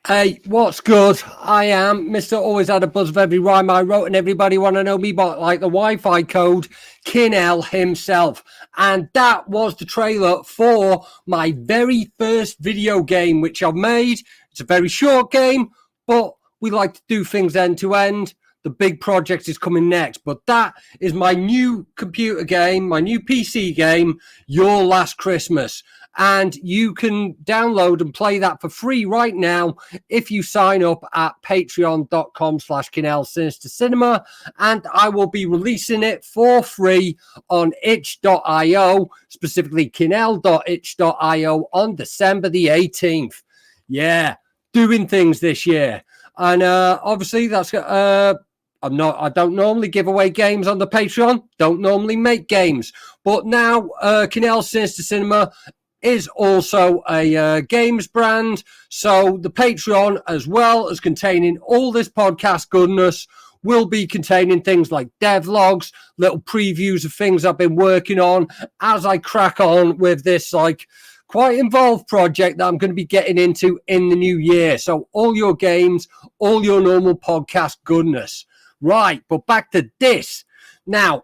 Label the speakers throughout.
Speaker 1: Hey, what's good? I am Mr. Always Had a Buzz of Every Rhyme I Wrote, and everybody want to know me but like the Wi-Fi code, Kinel himself. And that was the trailer for my very first video game, which I've made. It's a very short game, but we like to do things end to end. The big project is coming next, but that is my new computer game, my new PC game, Your Last Christmas. And you can download and play that for free right now if you sign up at patreon.com/Kinel Sinister Cinema. And I will be releasing it for free on itch.io, specifically kinel.itch.io on December the 18th. Yeah, doing things this year. And obviously that's I don't normally give away games on the Patreon, don't normally make games, but now Kinel Sinister Cinema is also a games brand, so the Patreon, as well as containing all this podcast goodness, will be containing things like devlogs, little previews of things I've been working on as I crack on with this like quite involved project that I'm going to be getting into in the new year. So all your games, all your normal podcast goodness. Right, but back to this. Now,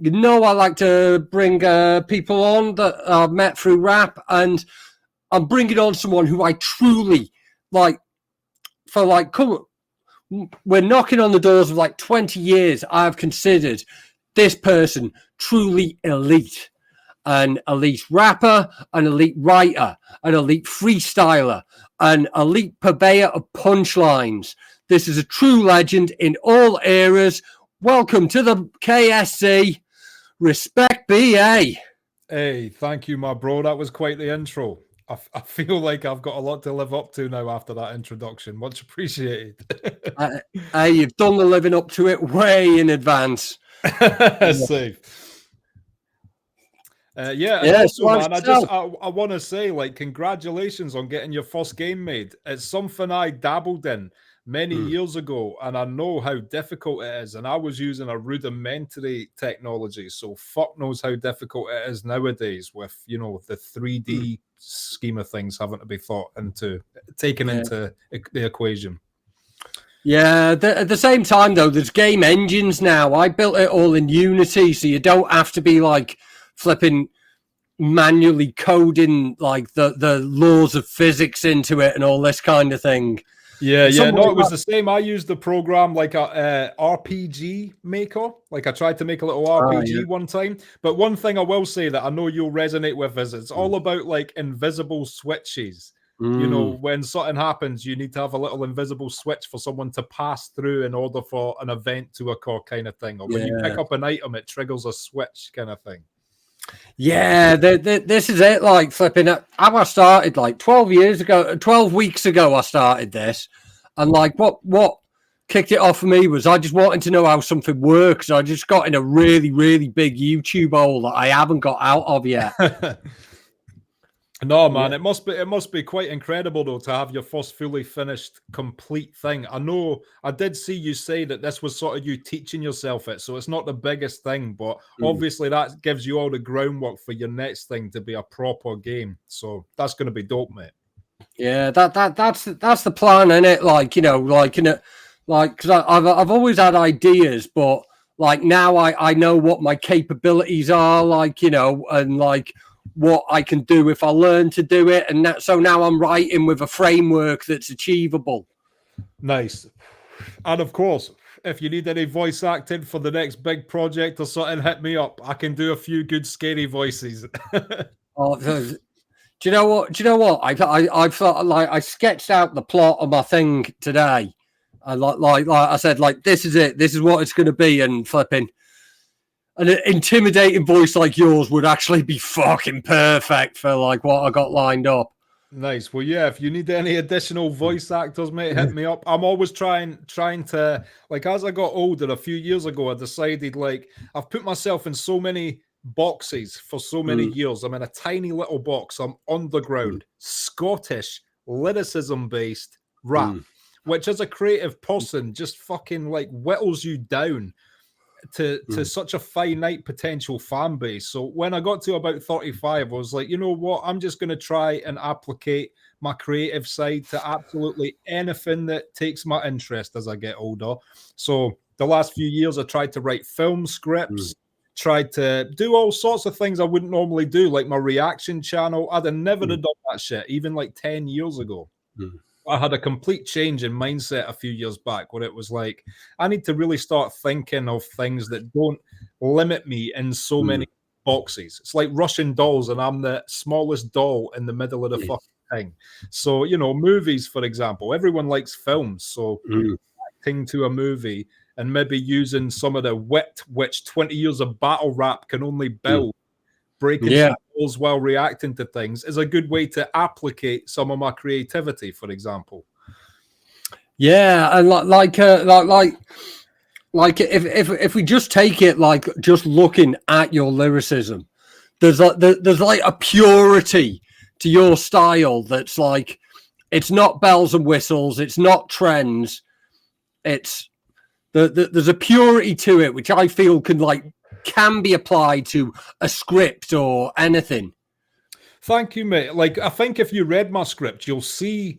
Speaker 1: you know I like to bring people on that I've met through rap, and I'm bringing on someone who I truly like. For like, we're knocking on the doors of like 20 years. I've considered this person truly elite. An elite rapper, an elite writer, an elite freestyler, an elite purveyor of punchlines. This is a true legend in all eras. Welcome to the KSC. RESPEK BA.
Speaker 2: Hey, thank you, my bro. That was quite the intro. I feel like I've got a lot to live up to now after that introduction. Much appreciated.
Speaker 1: Hey, you've done the living up to it way in advance.
Speaker 2: Safe. Also, man, I want to say, like, congratulations on getting your first game made. It's something I dabbled in many years ago, and I know how difficult it is. And I was using a rudimentary technology, so fuck knows how difficult it is nowadays with, you know, the 3D scheme of things having to be taken into the equation.
Speaker 1: Yeah, at the same time, though, there's game engines now. I built it all in Unity, so you don't have to be, like, flipping manually coding, like, the laws of physics into it and all this kind of thing.
Speaker 2: Yeah, no, it was the same. I used the program like a RPG maker. Like I tried to make a little RPG one time. But one thing I will say that I know you'll resonate with is it's all about like invisible switches. You know, when something happens, you need to have a little invisible switch for someone to pass through in order for an event to occur kind of thing. Or when you pick up an item, it triggers a switch kind of thing.
Speaker 1: Yeah, this is it. Like flipping it. How I started like 12 weeks ago, I started this, and like what kicked it off for me was I just wanted to know how something works. I just got in a really, really big YouTube hole that I haven't got out of yet.
Speaker 2: No, man, it must be quite incredible though to have your first fully finished complete thing. I know I did see you say that this was sort of you teaching yourself it, so it's not the biggest thing, but obviously that gives you all the groundwork for your next thing to be a proper game. So that's going to be dope, mate.
Speaker 1: Yeah, that's the plan, isn't it? Like, you know, like in it, like because I've always had ideas, but like now I know what my capabilities are, like, you know, and like what I can do if I learn to do it, and so now I'm writing with a framework that's achievable.
Speaker 2: Nice. And of course, if you need any voice acting for the next big project or something, hit me up. I can do a few good scary voices.
Speaker 1: Do you know what? I felt like I sketched out the plot of my thing today. And like I said, like this is it. This is what it's going to be, and flipping. An intimidating voice like yours would actually be fucking perfect for like what I got lined up.
Speaker 2: Nice. Well, yeah, if you need any additional voice actors, mate, hit me up. I'm always trying to, like, as I got older a few years ago, I decided, like, I've put myself in so many boxes for so many years. I'm in a tiny little box. I'm underground, Scottish, lyricism-based rap, which as a creative person just fucking, like, whittles you down to such a finite potential fan base. So when I got to about 35, I was like, you know what? I'm just going to try and applicate my creative side to absolutely anything that takes my interest as I get older. So the last few years, I tried to write film scripts, tried to do all sorts of things I wouldn't normally do, like my reaction channel. I'd have never have done that shit, even like 10 years ago. I had a complete change in mindset a few years back where it was like, I need to really start thinking of things that don't limit me in so many boxes. It's like Russian dolls, and I'm the smallest doll in the middle of the fucking thing. So, you know, movies, for example, everyone likes films. So, acting to a movie and maybe using some of the wit which 20 years of battle rap can only build, breaking some balls while reacting to things is a good way to applicate some of my creativity, for example.
Speaker 1: Yeah, and like if we just take it like just looking at your lyricism, there's like a purity to your style that's like, it's not bells and whistles, it's not trends, it's there's a purity to it which I feel can be applied to a script or anything.
Speaker 2: Thank you, mate. Like, I think if you read my script, you'll see,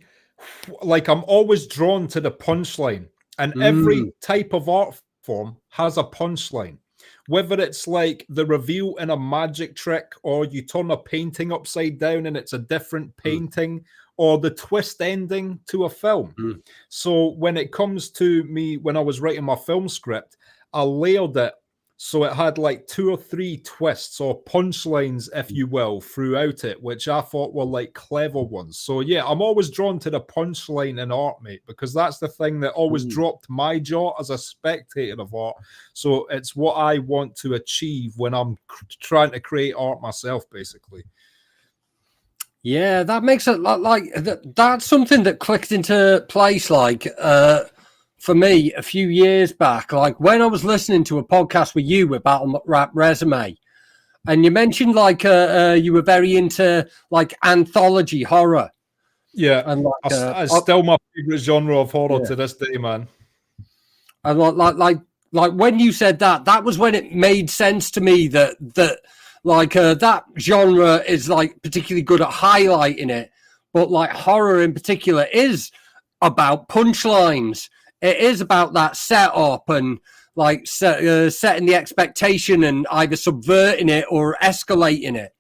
Speaker 2: like, I'm always drawn to the punchline, and every type of art form has a punchline. Whether it's like the reveal in a magic trick, or you turn a painting upside down and it's a different painting, or the twist ending to a film. So when it comes to me, when I was writing my film script, I layered it so it had like 2 or 3 twists or punchlines, if you will, throughout it, which I thought were like clever ones. So yeah, I'm always drawn to the punchline in art, mate, because that's the thing that always dropped my jaw as a spectator of art. So it's what I want to achieve when I'm trying to create art myself, basically.
Speaker 1: Yeah, that makes it like that's something that clicked into place. Like for me, a few years back, like when I was listening to a podcast with you with Battle Rap Resume, and you mentioned like you were very into like anthology horror.
Speaker 2: Yeah,
Speaker 1: and like,
Speaker 2: it's still my favorite genre of horror to this day, man.
Speaker 1: And like when you said that, that was when it made sense to me that that genre is like particularly good at highlighting it, but like horror in particular is about punchlines. It is about that setup and like setting the expectation and either subverting it or escalating it.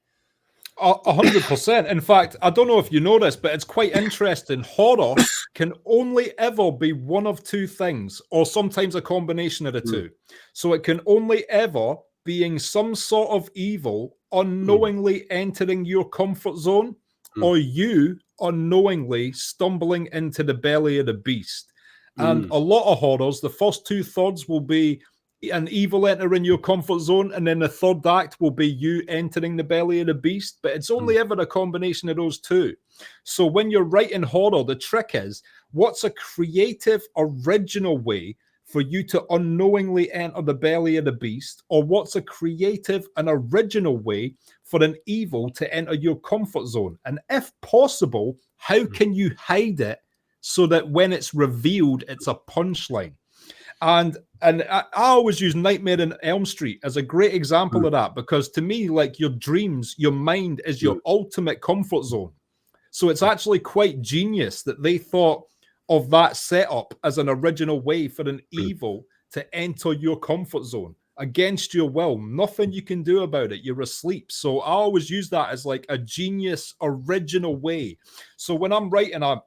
Speaker 2: 100%. In fact, I don't know if you know this, but it's quite interesting. Horror can only ever be one of 2 things, or sometimes a combination of the 2. So it can only ever being some sort of evil unknowingly entering your comfort zone, or you unknowingly stumbling into the belly of the beast. And a lot of horrors, the first 2/3 will be an evil entering your comfort zone, and then the 3rd act will be you entering the belly of the beast. But it's only ever a combination of those 2. So when you're writing horror, the trick is, what's a creative, original way for you to unknowingly enter the belly of the beast? Or what's a creative and original way for an evil to enter your comfort zone? And if possible, how can you hide it so that when it's revealed, it's a punchline? And I always use Nightmare on Elm Street as a great example of that, because to me, like, your dreams, your mind is your ultimate comfort zone. So it's actually quite genius that they thought of that setup as an original way for an evil to enter your comfort zone against your will. Nothing you can do about it. You're asleep. So I always use that as like a genius original way. So when I'm writing, I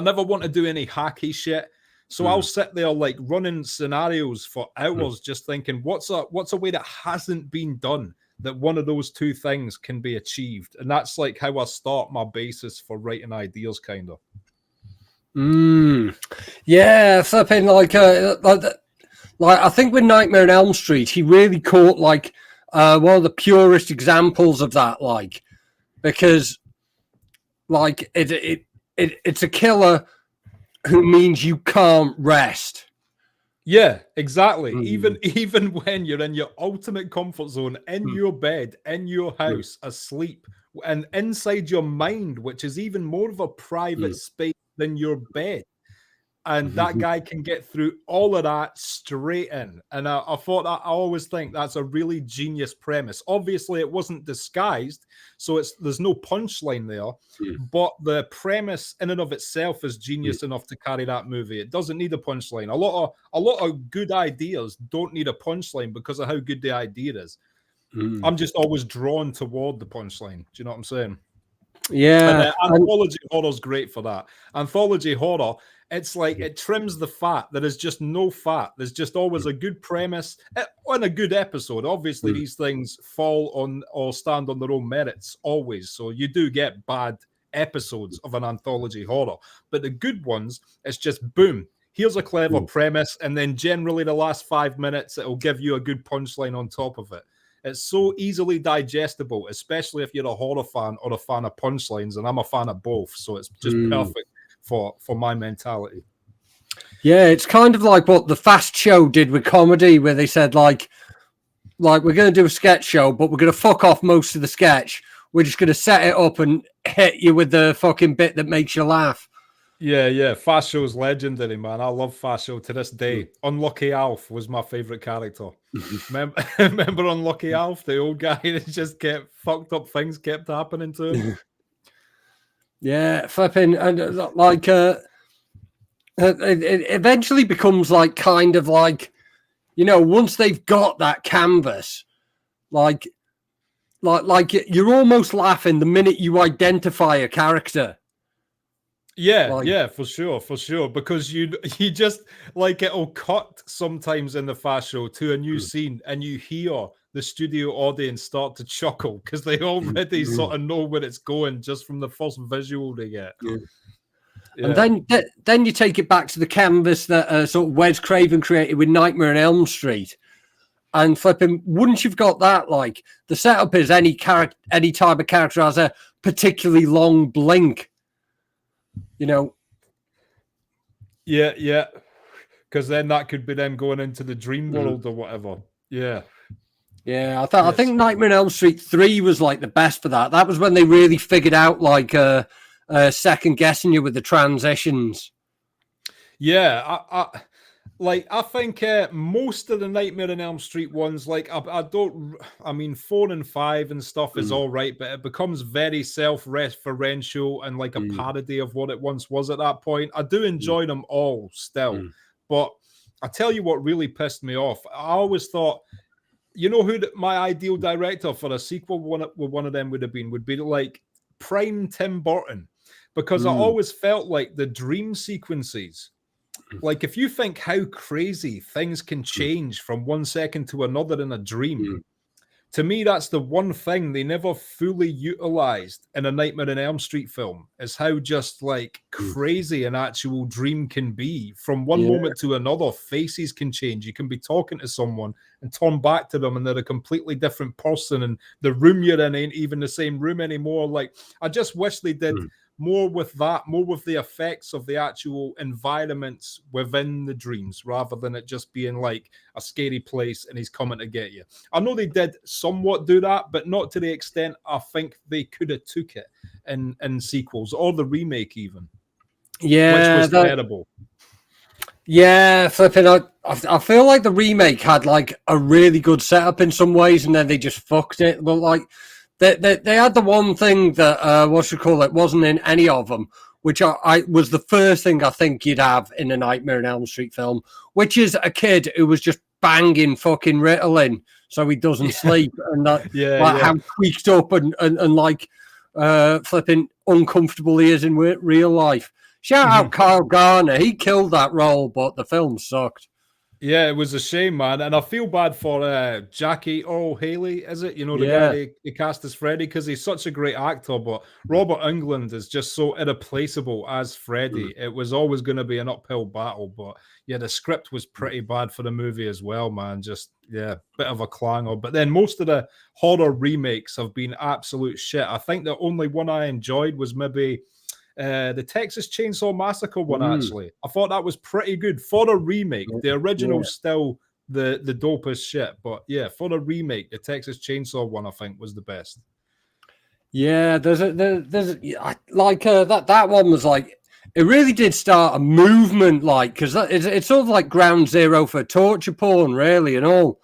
Speaker 2: never want to do any hacky shit. So I'll sit there like running scenarios for hours, just thinking, what's a way that hasn't been done that one of those 2 things can be achieved? And that's like how I start my basis for writing ideas, kind of.
Speaker 1: Yeah, flipping like I think with Nightmare on Elm Street, he really caught like one of the purest examples of that, like, because like it's a killer who means you can't rest.
Speaker 2: Yeah, exactly. Even when you're in your ultimate comfort zone, in your bed, in your house, asleep, and inside your mind, which is even more of a private space than your bed, And that guy can get through all of that straight in. And I thought that I always think that's a really genius premise. Obviously, it wasn't disguised, so there's no punchline there. But the premise in and of itself is genius enough to carry that movie. It doesn't need a punchline. A lot of good ideas don't need a punchline because of how good the idea is. I'm just always drawn toward the punchline. Do you know what I'm saying?
Speaker 1: Yeah.
Speaker 2: And anthology horror is great for that. Anthology horror, it's like it trims the fat. There is just no fat. There's just always a good premise and a good episode. Obviously, these things fall on or stand on their own merits always. So you do get bad episodes of an anthology horror. But the good ones, it's just boom. Here's a clever premise. And then generally the last 5 minutes, it'll give you a good punchline on top of it. It's so easily digestible, especially if you're a horror fan or a fan of punchlines, and I'm a fan of both, so it's just perfect for my mentality.
Speaker 1: Yeah, it's kind of like what the Fast Show did with comedy, where they said, like we're going to do a sketch show, but we're going to fuck off most of the sketch. We're just going to set it up and hit you with the fucking bit that makes you laugh.
Speaker 2: Yeah. Fast Show's legendary, man. I love Fast Show to this day. Unlucky Alf was my favorite character. Remember Unlucky Alf, the old guy that just kept fucked up things kept happening to him?
Speaker 1: Yeah, flipping. And it eventually becomes like kind of like, once they've got that canvas, like you're almost laughing the minute you identify a character.
Speaker 2: Yeah, for sure. Because you just like it'll cut sometimes in the Fast Show to a new scene, and you hear the studio audience start to chuckle because they already sort of know where it's going just from the first visual they get.
Speaker 1: Yeah. And then you take it back to the canvas that sort of Wes Craven created with Nightmare on Elm Street. And flipping, wouldn't you've got that, like the setup is any type of character has a particularly long blink.
Speaker 2: Yeah. Because then that could be them going into the dream world or whatever. Yeah.
Speaker 1: I think Nightmare on Elm Street 3 was like the best for that. That was when they really figured out like second guessing you with the transitions.
Speaker 2: Yeah, I think most of the Nightmare on Elm Street ones, like I mean 4 and 5 and stuff is all right, but it becomes very self-referential and like a parody of what it once was at that point. I do enjoy them all still, but I tell you what really pissed me off. I always thought, who my ideal director for a sequel one of them would be like prime Tim Burton, because I always felt like the dream sequences, like if you think how crazy things can change from 1 second to another in a dream, to me that's the one thing they never fully utilized in a Nightmare on Elm Street film, is how just like crazy an actual dream can be. From one moment to another, faces can change. You can be talking to someone and turn back to them and they're a completely different person, and the room you're in ain't even the same room anymore. Like, I just wish they did more with that, more with the effects of the actual environments within the dreams, rather than it just being like a scary place and he's coming to get you. I know they did somewhat do that, but not to the extent I think they could have took it in sequels or the remake even.
Speaker 1: Yeah,
Speaker 2: which was terrible.
Speaker 1: Yeah, flipping. I feel like the remake had like a really good setup in some ways, and then they just fucked it. But like, they had the one thing that wasn't in any of them, which I was the first thing I think you'd have in a Nightmare on Elm Street film, which is a kid who was just banging fucking Ritalin so he doesn't sleep, and that how tweaked up and like flipping uncomfortable he is in real life. Shout out Kyle Garner, he killed that role, but the film sucked.
Speaker 2: Yeah, it was a shame, man. And I feel bad for Jackie Earl Haley, is it? The guy they cast as Freddy, because he's such a great actor. But Robert Englund is just so irreplaceable as Freddy. It was always going to be an uphill battle. But yeah, the script was pretty bad for the movie as well, man. Just, bit of a clanger. But then most of the horror remakes have been absolute shit. I think the only one I enjoyed was maybe the Texas Chainsaw Massacre one, actually. I thought that was pretty good for a remake. The original's still the dopest shit, but for the remake, the Texas Chainsaw one I think was the best.
Speaker 1: Yeah, there's that one was like it really did start a movement, like, because it's sort of like ground zero for torture porn, really, and all,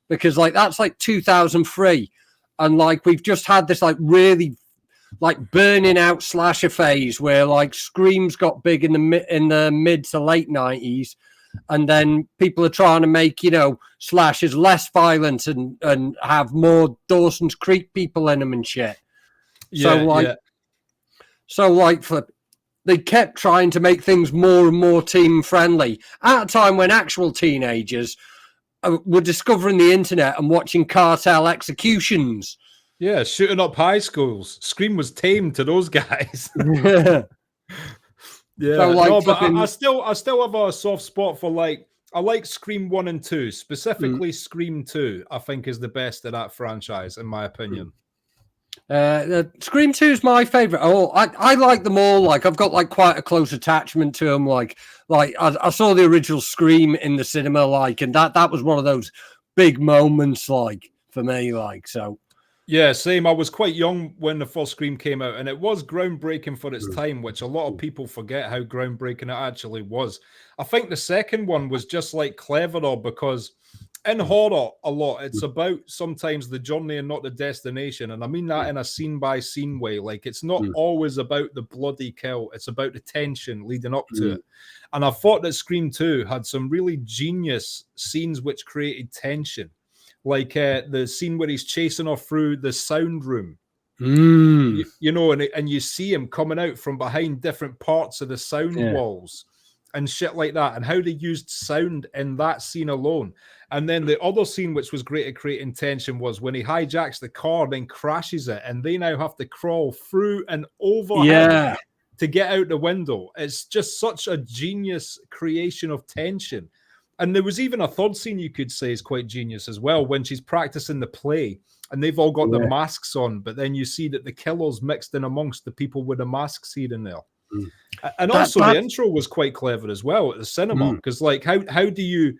Speaker 1: because like that's like 2003, and like we've just had this like really like burning out slasher phase where like screams got big in the mid to late 90s, and then people are trying to make, you know, slashers less violent and have more Dawson's Creek people in them and shit. They kept trying to make things more and more team friendly at a time when actual teenagers were discovering the internet and watching cartel executions.
Speaker 2: Yeah, shooting up high schools. Scream was tame to those guys. Yeah, so like, no, but I still have a soft spot for, like, I like Scream 1 and 2, specifically Scream 2, I think is the best of that franchise, in my opinion.
Speaker 1: Scream 2 is my favorite. Oh, I like them all. Like, I've got like quite a close attachment to them. Like I saw the original Scream in the cinema, like, and that was one of those big moments, like, for me, like, so.
Speaker 2: Yeah, same. I was quite young when the first Scream came out, and it was groundbreaking for its time, which a lot of people forget how groundbreaking it actually was. I think the second one was just like cleverer because in horror, a lot, it's about sometimes the journey and not the destination. And I mean that in a scene by scene way. Like, it's not always about the bloody kill, it's about the tension leading up to it. And I thought that Scream 2 had some really genius scenes which created tension. Like the scene where he's chasing her through the sound room, you know, and you see him coming out from behind different parts of the sound walls and shit like that, and how they used sound in that scene alone. And then the other scene, which was great at creating tension, was when he hijacks the car, then crashes it, and they now have to crawl through and over him to get out the window. It's just such a genius creation of tension. And there was even a third scene you could say is quite genius as well, when she's practicing the play and they've all got their masks on, but then you see that the killer's mixed in amongst the people with the masks here and there. And also the intro was quite clever as well at the cinema, because like how do you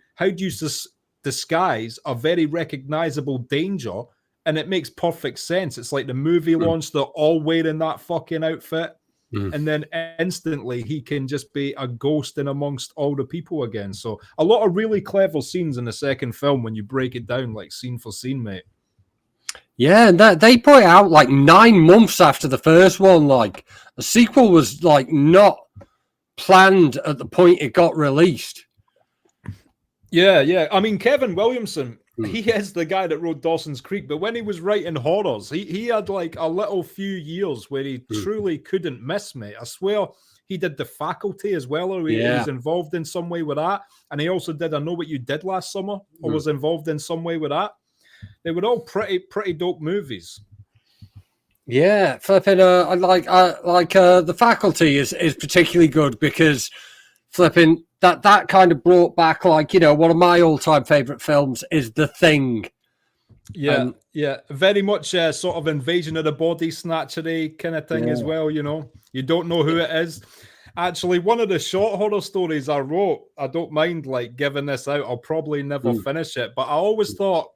Speaker 2: disguise a very recognizable danger, and it makes perfect sense. It's like the movie launch, they're all wearing that fucking outfit. And then instantly he can just be a ghost in amongst all the people again. So a lot of really clever scenes in the second film when you break it down, like scene for scene, mate.
Speaker 1: Yeah, and that they put it out like 9 months after the first one. Like, a sequel was like not planned at the point it got released.
Speaker 2: Yeah. I mean, Kevin Williamson, he is the guy that wrote Dawson's Creek, but when he was writing horrors, he had like a little few years where he truly couldn't miss, mate. I swear he did The Faculty as well, or he was involved in some way with that. And he also did I Know What You Did Last Summer, or was involved in some way with that. They were all pretty dope movies.
Speaker 1: Yeah, flipping. The Faculty is particularly good because flipping that kind of brought back, like, you know, one of my all-time favorite films is The Thing.
Speaker 2: Yeah, very much sort of Invasion of the Body Snatchery kind of thing as well. You know, you don't know who it is. Actually, one of the short horror stories I wrote, I don't mind like giving this out. I'll probably never finish it, but I always thought,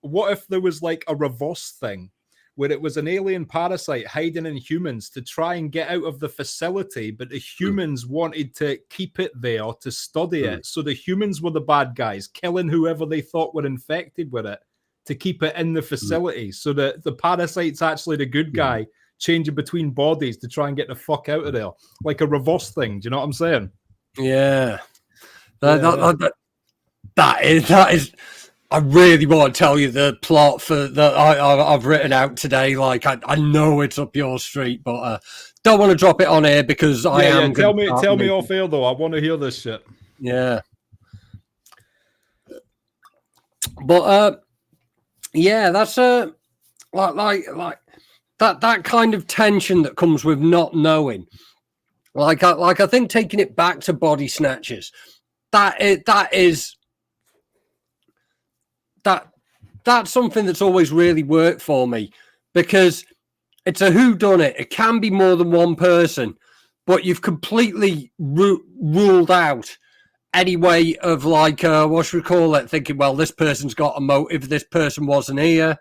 Speaker 2: what if there was like a reverse thing where it was an alien parasite hiding in humans to try and get out of the facility, but the humans wanted to keep it there to study it. So the humans were the bad guys, killing whoever they thought were infected with it to keep it in the facility. So that the parasite's actually the good guy, changing between bodies to try and get the fuck out of there. Like a reverse thing. Do you know what I'm saying?
Speaker 1: Yeah. That is. I really want to tell you the plot for that I've written out today. Like, I know it's up your street, but don't want to drop it on here because I am.
Speaker 2: Tell me off air though. I want to hear this shit.
Speaker 1: Yeah. But that's like that kind of tension that comes with not knowing. I think taking it back to Body Snatchers, that's something that's always really worked for me because it's a whodunit. It can be more than one person, but you've completely ruled out any way of like, what should we call it? Thinking, well, this person's got a motive. This person wasn't here.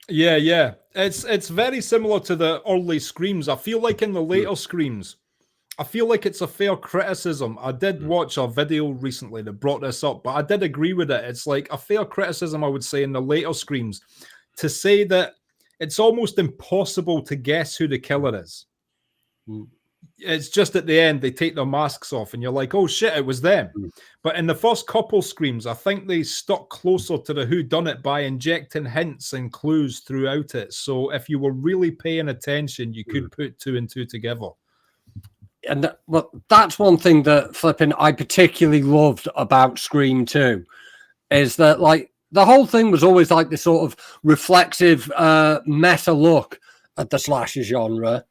Speaker 2: Yeah. It's very similar to the early Screams. I feel like in the later Screams, I feel like it's a fair criticism. I did watch a video recently that brought this up, but I did agree with it. It's like a fair criticism, I would say, in the later Screams, to say that it's almost impossible to guess who the killer is. It's just at the end, they take their masks off and you're like, oh shit, it was them. But in the first couple Screams, I think they stuck closer to the whodunit by injecting hints and clues throughout it. So if you were really paying attention, you could put 2 and 2 together.
Speaker 1: And well, that's one thing that flipping I particularly loved about Scream 2 is that like the whole thing was always like this sort of reflexive meta look at the slasher genre.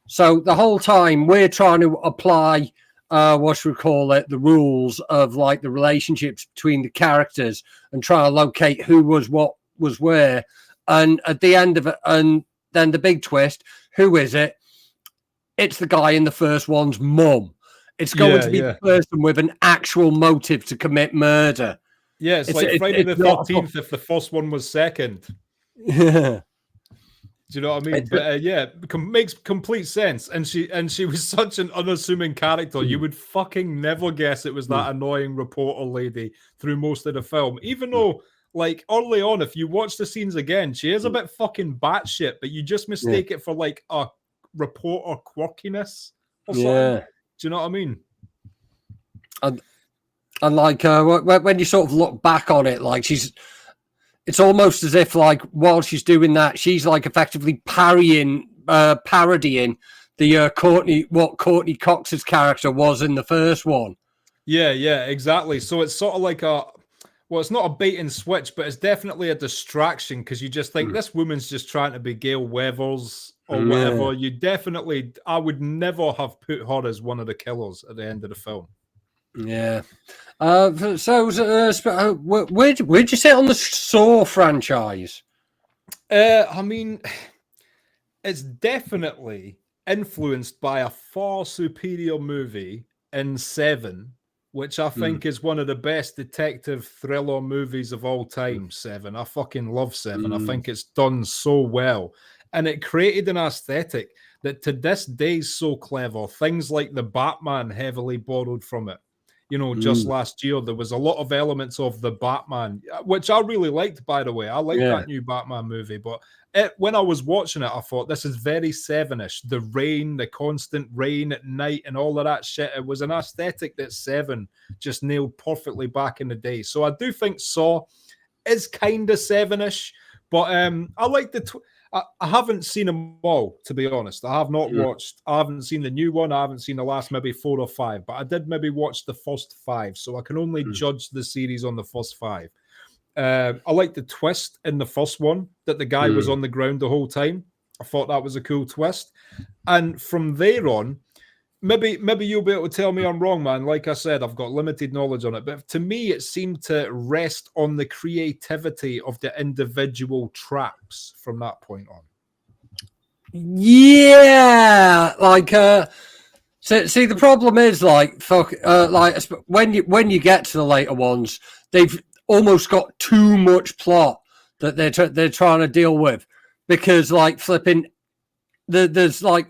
Speaker 1: So the whole time we're trying to apply the rules of like the relationships between the characters and try to locate who was what was where. And at the end of it, and then the big twist, who is it? It's the guy in the first one's mum. It's going to be the person with an actual motive to commit murder.
Speaker 2: Yeah, it's like Friday the 13th if the first one was second.
Speaker 1: Yeah.
Speaker 2: Do you know what I mean? But makes complete sense. And she was such an unassuming character. You would fucking never guess it was that annoying reporter lady through most of the film. Even though, like, early on, if you watch the scenes again, she is a bit fucking batshit, but you just mistake it for like a reporter quirkiness or something. Do you know what I mean?
Speaker 1: And like when you sort of look back on it, like it's almost as if like while she's doing that, she's like effectively parodying the Courtney Cox's character was in the first one. Yeah,
Speaker 2: exactly. So it's sort of like it's not a bait and switch, but it's definitely a distraction because you just think this woman's just trying to be Gail Weathers or whatever. I would never have put her as one of the killers at the end of the film.
Speaker 1: Yeah. Where'd you sit on the Saw franchise?
Speaker 2: I mean, it's definitely influenced by a far superior movie in Seven, which I think is one of the best detective thriller movies of all time. Seven. I fucking love Seven. I think it's done so well. And it created an aesthetic that to this day is so clever. Things like the Batman heavily borrowed from it. You know, just last year, there was a lot of elements of the Batman, which I really liked, by the way. I like that new Batman movie. But when I was watching it, I thought, this is very Seven-ish. The rain, the constant rain at night and all of that shit. It was an aesthetic that Seven just nailed perfectly back in the day. So I do think Saw is kind of Seven-ish. But I like I haven't seen them all, to be honest. I have not watched. I haven't seen the new one. I haven't seen the last maybe 4 or 5, but I did maybe watch the first 5, so I can only judge the series on the first 5. I like the twist in the first one that the guy was on the ground the whole time. I thought that was a cool twist, and from there on, maybe you'll be able to tell me I'm wrong, man. Like I said, I've got limited knowledge on it, but to me, it seemed to rest on the creativity of the individual traps from that point on.
Speaker 1: Yeah, like see, the problem is like when you get to the later ones, they've almost got too much plot that they're trying to deal with because like flipping there's like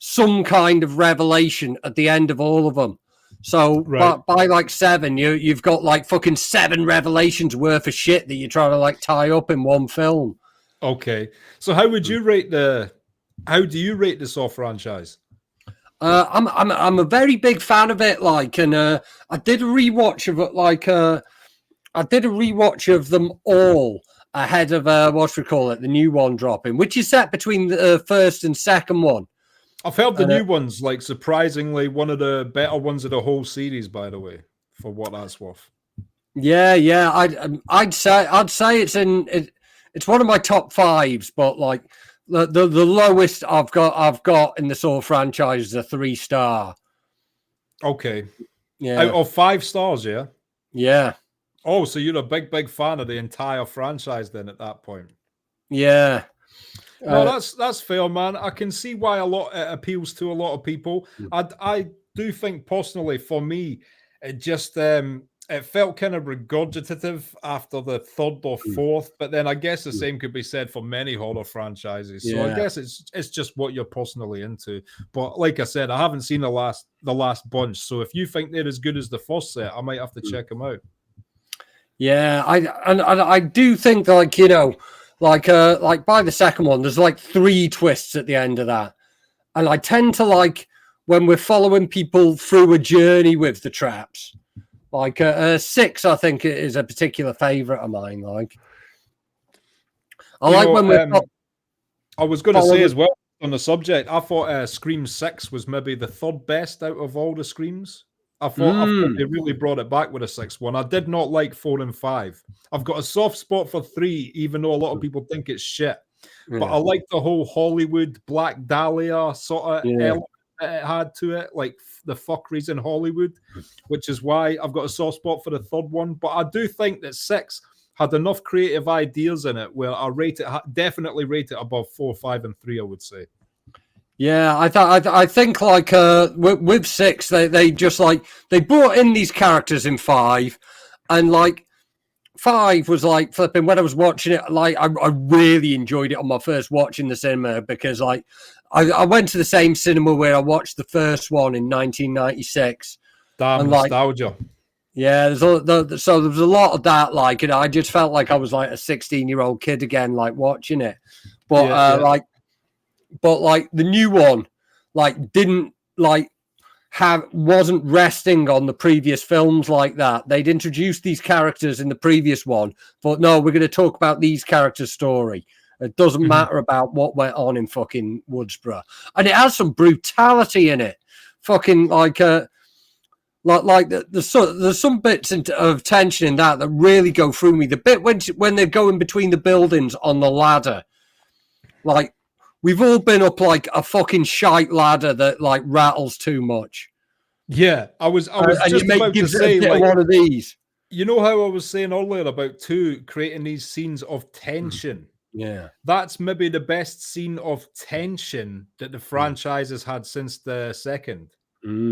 Speaker 1: some kind of revelation at the end of all of them. So by like 7, you've got like fucking 7 revelations worth of shit that you're trying to like tie up in one film.
Speaker 2: Okay, so how would you rate how do you rate the Saw franchise?
Speaker 1: I'm a very big fan of it. Like, and I did a rewatch of it. Like, I did a rewatch of them all ahead of the new one dropping, which is set between the first and second one.
Speaker 2: I've heard the new one's like surprisingly one of the better ones of the whole series, by the way, for what that's worth.
Speaker 1: Yeah. I'd say it's one of my top 5s, but like the lowest I've got in the Saw franchise is a 3-star.
Speaker 2: Okay.
Speaker 1: Yeah.
Speaker 2: Out of 5 stars, yeah?
Speaker 1: Yeah.
Speaker 2: Oh, so you're a big fan of the entire franchise then at that point.
Speaker 1: Yeah.
Speaker 2: No, that's fair, man. I can see why it appeals to a lot of people. I do think personally, for me, it just it felt kind of regurgitative after the third or fourth, but then I guess the same could be said for many horror franchises. So I guess it's just what you're personally into. But like I said, I haven't seen the last bunch. So if you think they're as good as the first set, I might have to check them out.
Speaker 1: Yeah, I do think, like, you know, like by the second one, there's like 3 twists at the end of that, and I tend to like when we're following people through a journey with the traps. Like 6, I think, is a particular favorite of mine. Like, I like when we're.
Speaker 2: I was going to say as well on the subject. I thought Scream 6 was maybe the third best out of all the Screams. I thought they really brought it back with a 6th one. I did not like 4 and 5. I've got a soft spot for 3, even though a lot of people think it's shit. Yeah. But I like the whole Hollywood Black Dahlia sort of element that it had to it, like the fuckeries in Hollywood, which is why I've got a soft spot for the 3rd one. But I do think that 6 had enough creative ideas in it where I definitely rate it above 4, 5, and 3, I would say.
Speaker 1: Yeah, I think like with 6, they just like they brought in these characters in 5, and like 5 was like flipping. When I was watching it, like I really enjoyed it on my first watch in the cinema, because like I went to the same cinema where I watched the first one in 1996.
Speaker 2: Damn, and nostalgia.
Speaker 1: Like, yeah, so there was a lot of that. Like, and I just felt like I was like a 16-year-old kid again, like watching it. But But like the new one, like didn't like wasn't resting on the previous films like that. They'd introduced these characters in the previous one, but no, we're going to talk about these characters' story. It doesn't matter about what went on in fucking Woodsboro, and it has some brutality in it. Fucking like there's some bits of tension in that really go through me. The bit when they're going between the buildings on the ladder, like. We've all been up like a fucking shite ladder that like rattles too much.
Speaker 2: Yeah, I was just about to say like
Speaker 1: one of these.
Speaker 2: You know how I was saying earlier about 2 creating these scenes of tension.
Speaker 1: Yeah,
Speaker 2: that's maybe the best scene of tension that the franchise has had since the 2nd.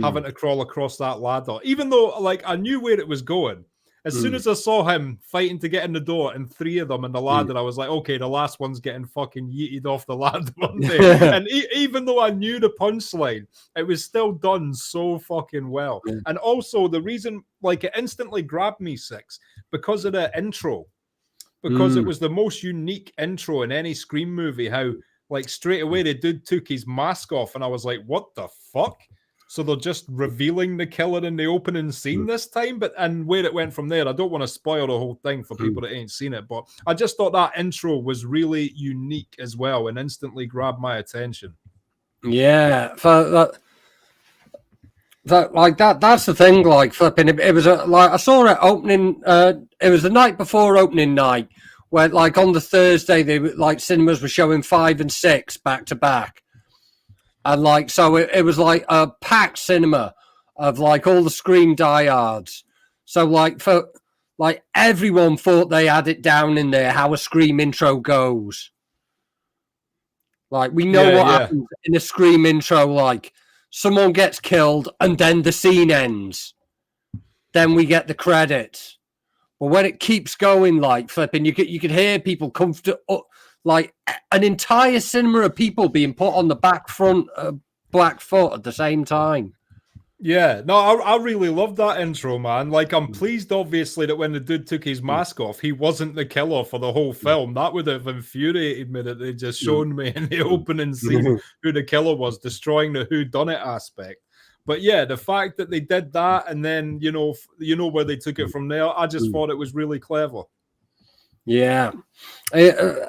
Speaker 2: Having to crawl across that ladder, even though like I knew where it was going. As soon as I saw him fighting to get in the door and 3 of them in the ladder, I was like, okay, the last one's getting fucking yeeted off the ladder one day. And even though I knew the punchline, it was still done so fucking well. Yeah. And also the reason, like, it instantly grabbed me 6 because of the intro. Because it was the most unique intro in any Scream movie. How, like, straight away the dude took his mask off and I was like, what the fuck? So they're just revealing the killer in the opening scene this time, and where it went from there, I don't want to spoil the whole thing for people that ain't seen it, but I just thought that intro was really unique as well and instantly grabbed my attention.
Speaker 1: Yeah, that's the thing. Like flipping, it was like I saw it opening. It was the night before opening night, where like on the Thursday they like cinemas were showing 5 and 6 back to back. And like, so it was like a packed cinema of like all the Scream diehards. So like for like everyone thought they had it down in there how a Scream intro goes. Like we know what happens in a Scream intro. Like someone gets killed and then the scene ends. Then we get the credits. But when it keeps going, like flipping, you could hear people comfortable. Like an entire cinema of people being put on the back foot at the same time.
Speaker 2: Yeah, no, I really loved that intro, man. Like, I'm pleased, obviously, that when the dude took his mask off, he wasn't the killer for the whole film. That would have infuriated me that they just shown me in the opening scene who the killer was, destroying the whodunit aspect. But yeah, the fact that they did that and then, you know where they took it from there, I just thought it was really clever.
Speaker 1: Yeah, you're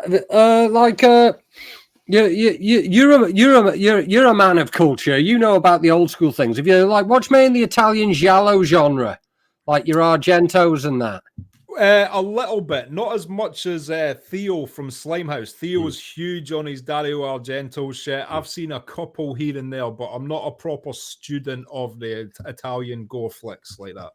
Speaker 1: a man of culture. You know about the old school things. If you like, watch mainly Italian giallo genre, like your Argentos and that.
Speaker 2: A little bit, not as much as Theo from Slimehouse. Theo's huge on his Dario Argento shit. I've seen a couple here and there, but I'm not a proper student of the Italian gore flicks like that.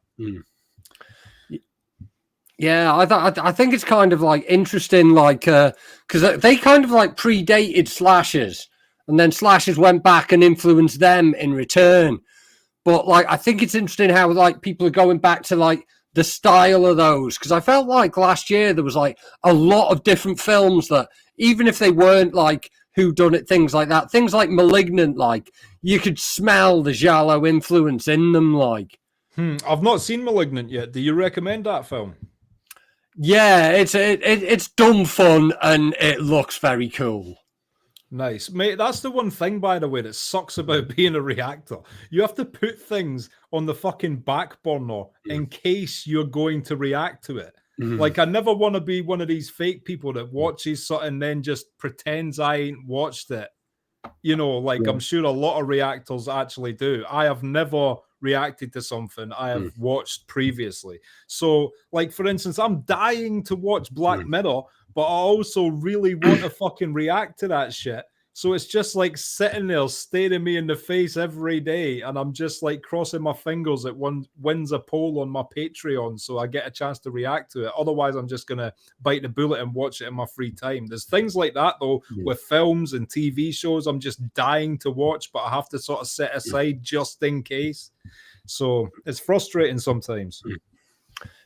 Speaker 1: Yeah, I think it's kind of like interesting, like because they kind of like predated slashers, and then slashers went back and influenced them in return. But like, I think it's interesting how like people are going back to like the style of those, because I felt like last year there was like a lot of different films that, even if they weren't like whodunit, things like that, things like Malignant, like you could smell the giallo influence in them. Like,
Speaker 2: I've not seen Malignant yet. Do you recommend that film?
Speaker 1: yeah, it's dumb fun and it looks very cool.
Speaker 2: Nice. Mate, that's the one thing, by the way, that sucks about being a reactor. You have to put things on the fucking back burner in case you're going to react to it. Like, I never want to be one of these fake people that watches something and then just pretends I ain't watched it. You know, like I'm sure a lot of reactors actually do. I have never reacted to something I have watched previously. So, like, for instance, I'm dying to watch Black Mirror, but I also really want to fucking react to that shit. So it's just like sitting there staring me in the face every day, and I'm just like crossing my fingers that one wins a poll on my Patreon so I get a chance to react to it. Otherwise, I'm just going to bite the bullet and watch it in my free time. There's things like that, though, with films and TV shows I'm just dying to watch, but I have to sort of set aside just in case. So it's frustrating sometimes.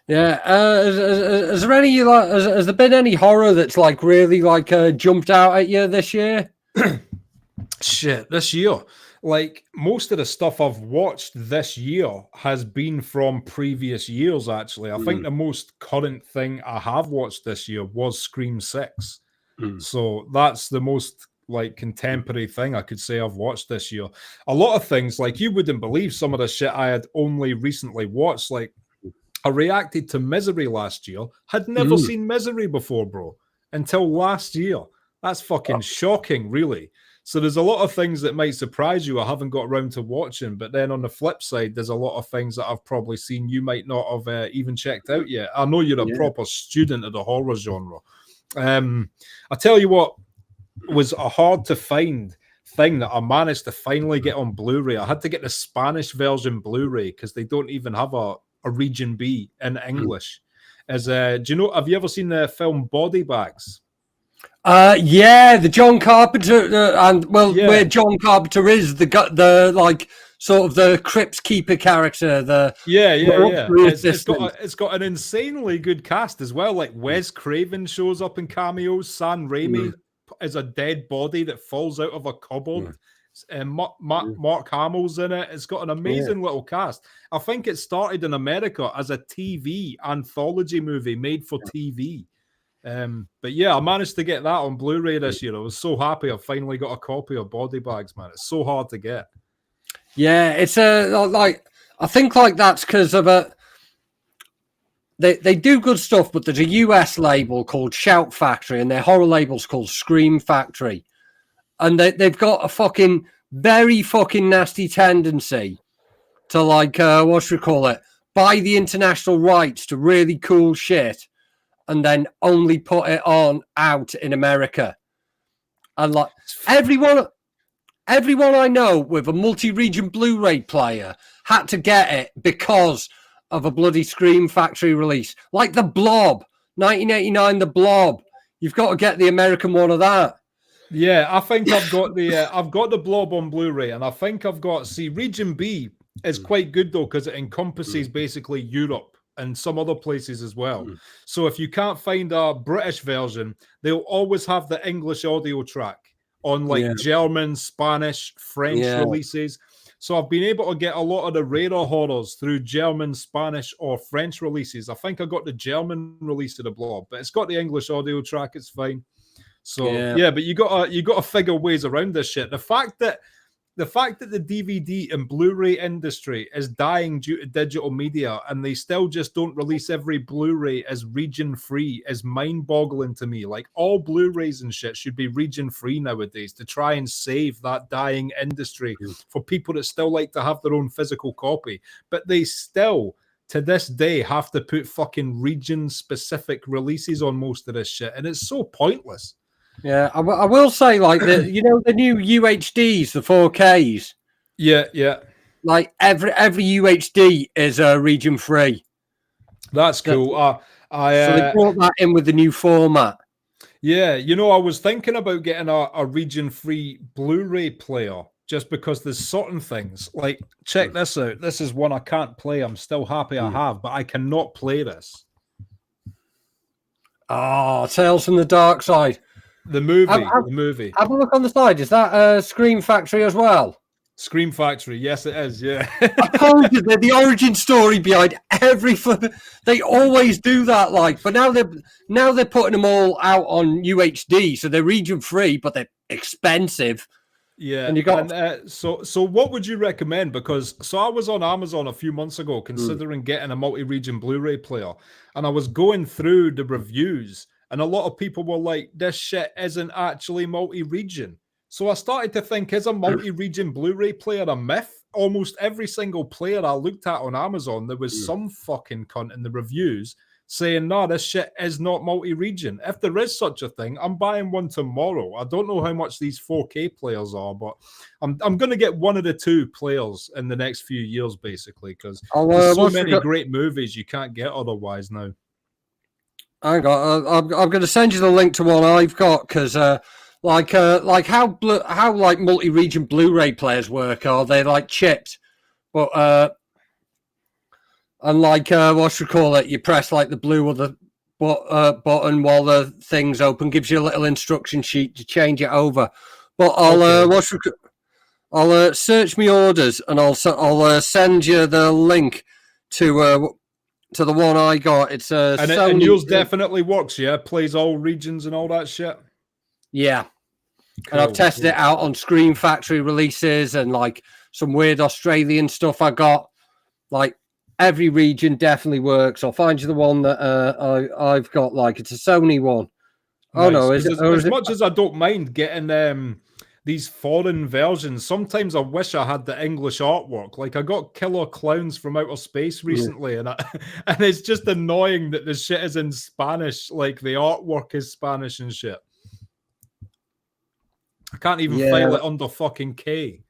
Speaker 1: Yeah, is there any like? Has there been any horror that's like really like jumped out at you this year?
Speaker 2: Shit, this year, like most of the stuff I've watched this year has been from previous years. Actually, I think the most current thing I have watched this year was Scream 6. So that's the most like contemporary thing I could say I've watched this year. A lot of things, like you wouldn't believe some of the shit I had only recently watched. Like I reacted to Misery last year. Had never seen Misery before, bro, until last year. That's fucking shocking, really. So there's a lot of things that might surprise you I haven't got around to watching. But then on the flip side, there's a lot of things that I've probably seen you might not have even checked out yet. I know you're a proper student of the horror genre. I tell you what was a hard to find thing that I managed to finally get on Blu-ray. I had to get the Spanish version Blu-ray because they don't even have a Region B in English. Do you know, have you ever seen the film Body Bags?
Speaker 1: Yeah, the John Carpenter, where John Carpenter is the like sort of the crypt keeper character.
Speaker 2: It's got an insanely good cast as well. Like Wes Craven shows up in cameos. Sam Raimi is a dead body that falls out of a cupboard. And Mark Hamill's in it. It's got an amazing little cast. I think it started in America as a TV anthology movie made for TV. But yeah, I managed to get that on Blu-ray this year. I was so happy I finally got a copy of Body Bags, man. It's so hard to get.
Speaker 1: Yeah, it's like I think like that's because of they do good stuff, but there's a US label called Shout Factory and their horror label's called Scream Factory. And they've got a fucking very fucking nasty tendency to like buy the international rights to really cool shit and then only put it on out in America. And like everyone I know with a multi-region Blu-ray player had to get it because of a bloody Scream Factory release. Like The Blob, 1989, The Blob. You've got to get the American one of that.
Speaker 2: Yeah, I think I've got the Blob on Blu-ray, and I think I've got Region B is quite good though because it encompasses basically Europe and some other places as well. So if you can't find a British version, they'll always have the English audio track on like German, Spanish, French releases. So I've been able to get a lot of the rarer horrors through German, Spanish, or French releases. I think I got the German release of the Blob, but it's got the English audio track. It's fine. So but you got to figure ways around this shit. The fact that the DVD and Blu-ray industry is dying due to digital media and they still just don't release every Blu-ray as region free is mind-boggling to me. Like all Blu-rays and shit should be region free nowadays to try and save that dying industry for people that still like to have their own physical copy. But they still to this day have to put fucking region specific releases on most of this shit. And it's so pointless.
Speaker 1: Yeah, I will say, like, the new UHDs, the 4Ks.
Speaker 2: Yeah.
Speaker 1: Like, every UHD is region free.
Speaker 2: That's cool.
Speaker 1: So they brought that in with the new format.
Speaker 2: Yeah, I was thinking about getting a region free Blu-ray player just because there's certain things. Like, check this out. This is one I can't play. I'm still happy I have, but I cannot play this.
Speaker 1: Oh, Tales from the Dark Side.
Speaker 2: The movie.
Speaker 1: Have a look on the side. Is that Scream Factory as well?
Speaker 2: Scream Factory. Yes, it is. Yeah.
Speaker 1: I told you they're the origin story behind every. They always do that, like. But now they're putting them all out on UHD, so they're region free, but they're expensive.
Speaker 2: Yeah.
Speaker 1: And you got
Speaker 2: so what would you recommend? Because I was on Amazon a few months ago considering getting a multi-region Blu-ray player, and I was going through the reviews, and a lot of people were like, "This shit isn't actually multi-region." So I started to think, is a multi-region Blu-ray player a myth? Almost every single player I looked at on Amazon, there was some fucking cunt in the reviews saying, no, this shit is not multi-region. If there is such a thing, I'm buying one tomorrow. I don't know how much these 4K players are, but I'm going to get one of the two players in the next few years, basically, because there's so many great movies you can't get otherwise now.
Speaker 1: Hang on, I'm going to send you the link to one I've got, because like how multi-region Blu-ray players work. Are they like chipped? But and like what should we call it? You press like the blue or the button while the thing's open. Gives you a little instruction sheet to change it over. But I'll search my orders and I'll send you the link to the one I got. It's
Speaker 2: and yours definitely works. Yeah, plays all regions and all that shit.
Speaker 1: Yeah. Cool, and I've tested it out on Scream Factory releases and like some weird Australian stuff I got. Like every region definitely works. I'll find you the one that I've got. Like it's a Sony one. Oh
Speaker 2: nice.
Speaker 1: no,
Speaker 2: as much as I don't mind getting these foreign versions, sometimes I wish I had the English artwork. Like I got Killer Clowns from Outer Space recently, and it's just annoying that the shit is in Spanish. Like the artwork is Spanish and shit. I can't even file it under fucking K.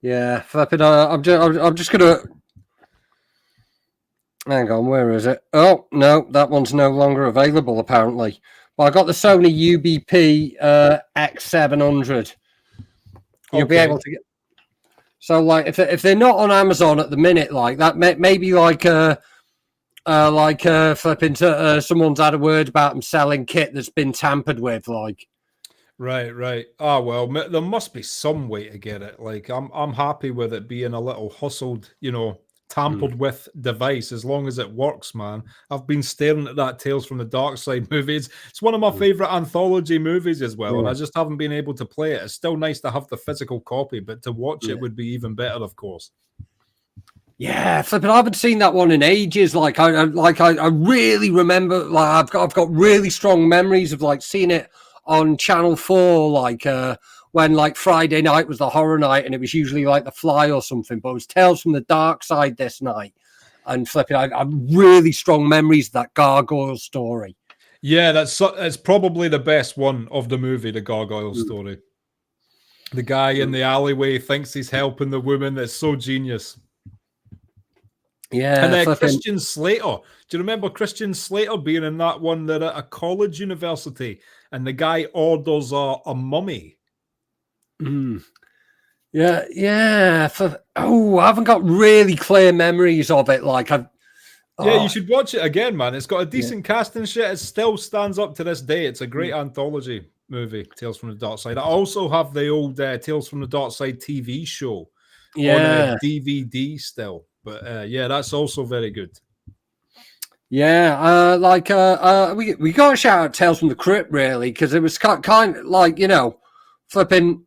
Speaker 1: Yeah, flipping. I'm just gonna hang on. Where is it? Oh no, that one's no longer available apparently. But I got the Sony UBP X700. You'll be able to get. So like, if they're not on Amazon at the minute, like that, maybe flipping to someone's had a word about them selling kit that's been tampered with, like.
Speaker 2: Right. Oh well, there must be some way to get it. Like I'm happy with it being a little hustled, tampered with device as long as it works, man. I've been staring at that Tales from the Dark Side movie. It's one of my favorite anthology movies as well, and I just haven't been able to play it. It's still nice to have the physical copy, but to watch it would be even better, of course.
Speaker 1: Yeah, flipping. I haven't seen that one in ages. Like I really remember. Like I've got really strong memories of like seeing it on Channel 4, like when like Friday night was the horror night, and it was usually like The Fly or something, but it was Tales from the Dark Side this night. And flipping, I have really strong memories of that gargoyle story.
Speaker 2: Yeah, that's probably the best one of the movie, the gargoyle story. The guy in the alleyway thinks he's helping the woman. That's so genius.
Speaker 1: Yeah,
Speaker 2: and Christian Slater. Do you remember Christian Slater being in that one? They're at a college university, and the guy orders a mummy.
Speaker 1: Yeah. I haven't got really clear memories of it. Like
Speaker 2: Yeah, you should watch it again, man. It's got a decent cast and shit. It still stands up to this day. It's a great anthology movie, Tales from the Dark Side. I also have the old Tales from the Dark Side TV show on DVD still. But yeah, that's also very good.
Speaker 1: Yeah, we got to shout out Tales from the Crypt, really, because it was kind of like, flipping.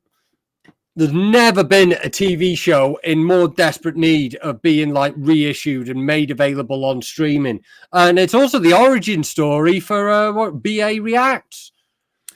Speaker 1: There's never been a TV show in more desperate need of being like reissued and made available on streaming. And it's also the origin story for BA Reacts.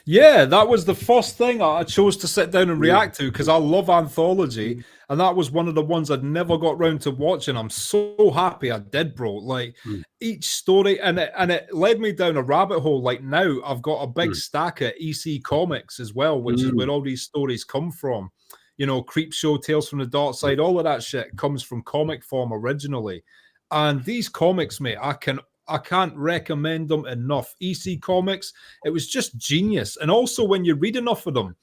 Speaker 2: Yeah, that was the first thing I chose to sit down and react to because I love anthology, and that was one of the ones I'd never got round to watching. I'm so happy I did, bro. Like each story, and it led me down a rabbit hole. Like now, I've got a big stack of EC Comics as well, which is where all these stories come from. Creepshow, Tales from the Dark Side, all of that shit comes from comic form originally. And these comics, mate, I can I can't recommend them enough. EC Comics, it was just genius. And also, when you read enough of them,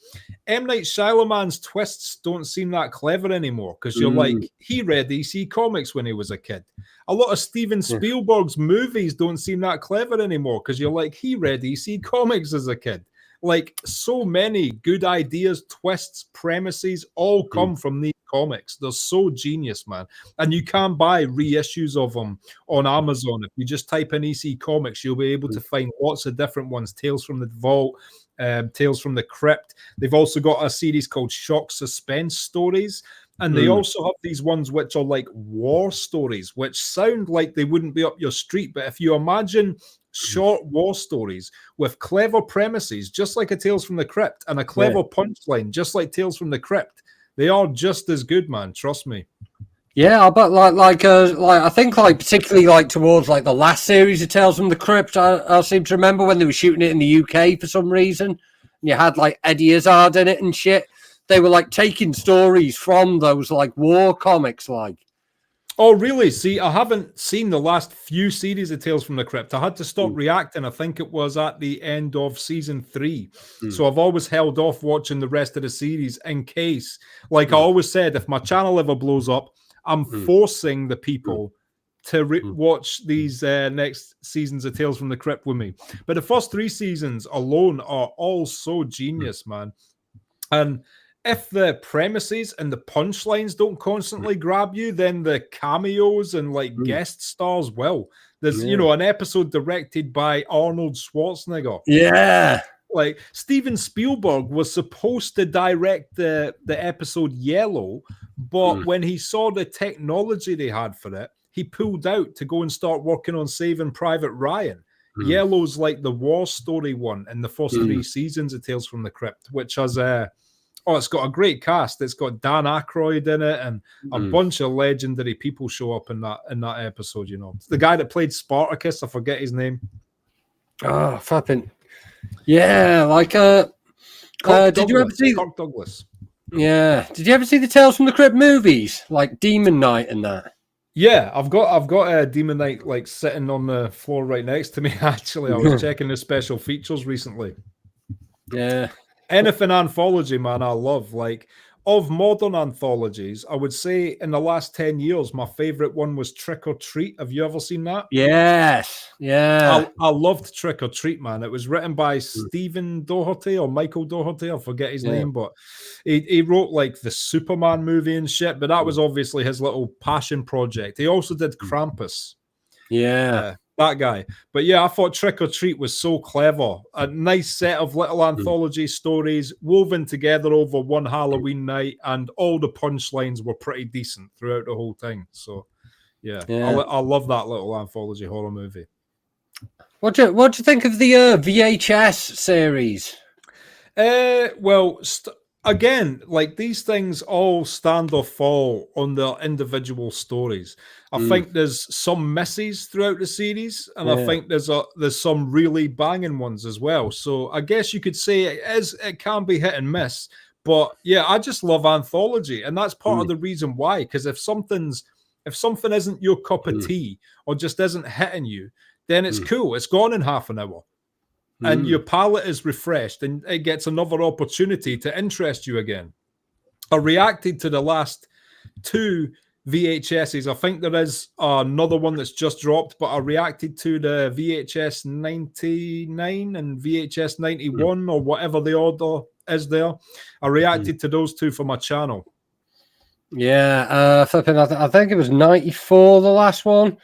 Speaker 2: M. Night Shyamalan's twists don't seem that clever anymore because you're like, he read EC Comics when he was a kid. A lot of Steven Spielberg's movies don't seem that clever anymore because you're like, he read EC Comics as a kid. Like, so many good ideas, twists, premises all come from these comics. They're so genius, man. And you can buy reissues of them on Amazon. If you just type in EC Comics, you'll be able to find lots of different ones. Tales from the Vault, Tales from the Crypt. They've also got a series called Shock Suspense Stories. And they also have these ones which are like war stories, which sound like they wouldn't be up your street. But if you imagine short war stories with clever premises, just like a Tales from the Crypt, and a clever punchline, just like Tales from the Crypt, they are just as good, man. Trust me.
Speaker 1: Yeah, but like I think like particularly like towards like the last series of Tales from the Crypt, I seem to remember when they were shooting it in the UK for some reason. And you had like Eddie Izzard in it and shit. They were like taking stories from those like war comics, like.
Speaker 2: Oh, really? See, I haven't seen the last few series of Tales from the Crypt. I had to stop reacting. I think it was at the end of season 3. So I've always held off watching the rest of the series in case, like I always said, if my channel ever blows up, I'm forcing the people to watch these next seasons of Tales from the Crypt with me. But the first 3 seasons alone are all so genius, man. And if the premises and the punchlines don't constantly grab you, then the cameos and like guest stars will. There's, you know, an episode directed by Arnold Schwarzenegger.
Speaker 1: Yeah.
Speaker 2: Like Steven Spielberg was supposed to direct the episode Yellow, but when he saw the technology they had for it, he pulled out to go and start working on Saving Private Ryan. Yellow's like the war story one in the first 3 seasons of Tales from the Crypt, which has it's got a great cast. It's got Dan Aykroyd in it, and a bunch of legendary people show up in that episode. You know, the guy that played Spartacus, I forget his name.
Speaker 1: Oh, flipping. Yeah, like did you ever see
Speaker 2: Kirk Douglas?
Speaker 1: Yeah, did you ever see the Tales from the Crypt movies, like Demon Knight and that?
Speaker 2: Yeah, I've got a Demon Knight like sitting on the floor right next to me. Actually, I was checking the special features recently.
Speaker 1: Yeah.
Speaker 2: Anything anthology, man, I love. Like, of modern anthologies, I would say in the last 10 years, my favorite one was Trick or Treat. Have you ever seen that?
Speaker 1: Yes. Yeah.
Speaker 2: I loved Trick or Treat, man. It was written by Stephen Doherty or Michael Doherty. I forget his name, but he wrote like the Superman movie and shit, but that was obviously his little passion project. He also did Krampus.
Speaker 1: Yeah.
Speaker 2: That guy. But yeah, I thought Trick or Treat was so clever. A nice set of little anthology stories woven together over one Halloween night, and all the punchlines were pretty decent throughout the whole thing. So yeah. I love that little anthology horror movie.
Speaker 1: What do you think of the VHS series?
Speaker 2: Again, like these things all stand or fall on their individual stories. I think there's some misses throughout the series, and I think there's some really banging ones as well. So I guess you could say it can be hit and miss. But yeah, I just love anthology, and that's part of the reason why. Because if something isn't your cup of tea or just isn't hitting you, then it's cool. It's gone in half an hour. And your palate is refreshed and it gets another opportunity to interest you again. I reacted to the last 2 VHSs. I think there is another one that's just dropped, but I reacted to the VHS 99 and VHS 91 or whatever the order is there. I reacted to those 2 for my channel.
Speaker 1: Yeah, flipping. I think it was 94, the last one.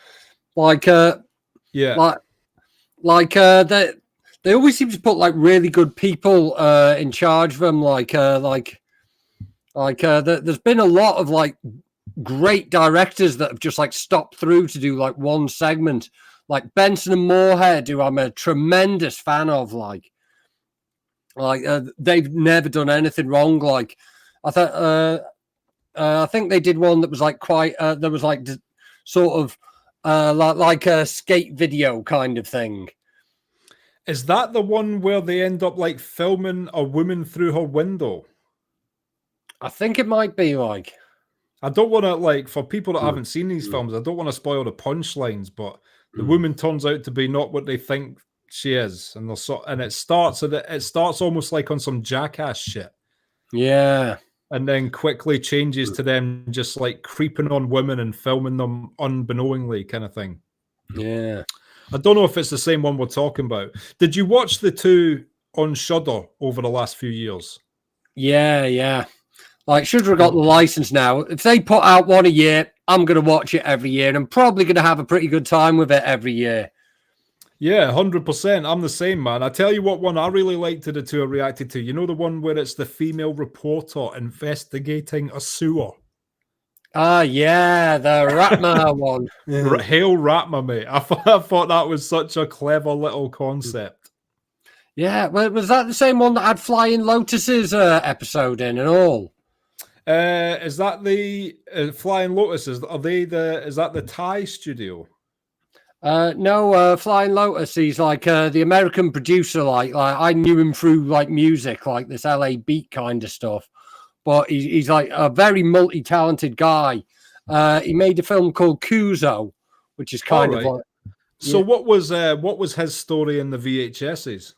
Speaker 1: They always seem to put like really good people in charge of them. There's been a lot of like great directors that have just like stopped through to do like one segment, like Benson and Moorhead, who I'm a tremendous fan of. They've never done anything wrong. Like I think they did one that was like quite. There was like sort of like a skate video kind of thing.
Speaker 2: Is that the one where they end up like filming a woman through her window?
Speaker 1: I think it might be like.
Speaker 2: I don't want to, like, for people that haven't seen these films, I don't want to spoil the punchlines, but The woman turns out to be not what they think she is, and it starts almost like on some Jackass shit.
Speaker 1: Yeah.
Speaker 2: And then quickly changes to them just like creeping on women and filming them unbeknowingly, kind of thing.
Speaker 1: Yeah.
Speaker 2: I don't know if it's the same one we're talking about. Did you watch the two on Shudder over the last few years?
Speaker 1: Yeah. Like, should have got the license now. If they put out one a year, I'm going to watch it every year, and I'm probably going to have a pretty good time with it every year.
Speaker 2: Yeah, 100%. I'm the same, man. I tell you what one I really liked of the two I reacted to. You know the one where it's the female reporter investigating a sewer?
Speaker 1: Yeah, the Ratma one.
Speaker 2: Hail Ratma, mate. I thought that was such a clever little concept.
Speaker 1: Yeah, well, was that the same one that had Flying Lotus's episode in and all?
Speaker 2: Is that the Flying Lotuses? Is that the Thai studio?
Speaker 1: No, Flying Lotus. He's like the American producer. Like I knew him through like music, like this LA beat kind of stuff. But he's like a very multi-talented guy. He made a film called Kuzo, which is kind of like.
Speaker 2: So what was his story in the VHSs?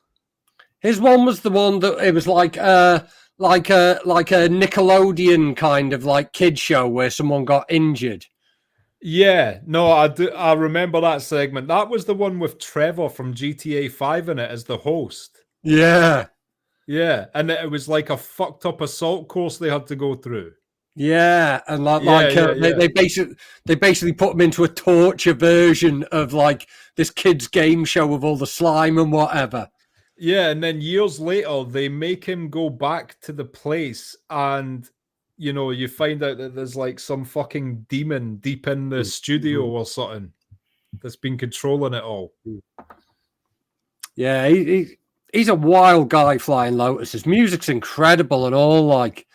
Speaker 1: His one was the one that it was like a Nickelodeon kind of like kid show where someone got injured.
Speaker 2: Yeah, no, I do. I remember that segment. That was the one with Trevor from GTA 5 in it as the host.
Speaker 1: Yeah.
Speaker 2: Yeah, and it was like a fucked up assault course they had to go through.
Speaker 1: Yeah, and they basically put him into a torture version of like this kid's game show with all the slime and whatever.
Speaker 2: Yeah, and then years later they make him go back to the place, and you know, you find out that there's like some fucking demon deep in the studio or something that's been controlling it all.
Speaker 1: Yeah, he's a wild guy, Flying Lotus. His music's incredible and all. Like,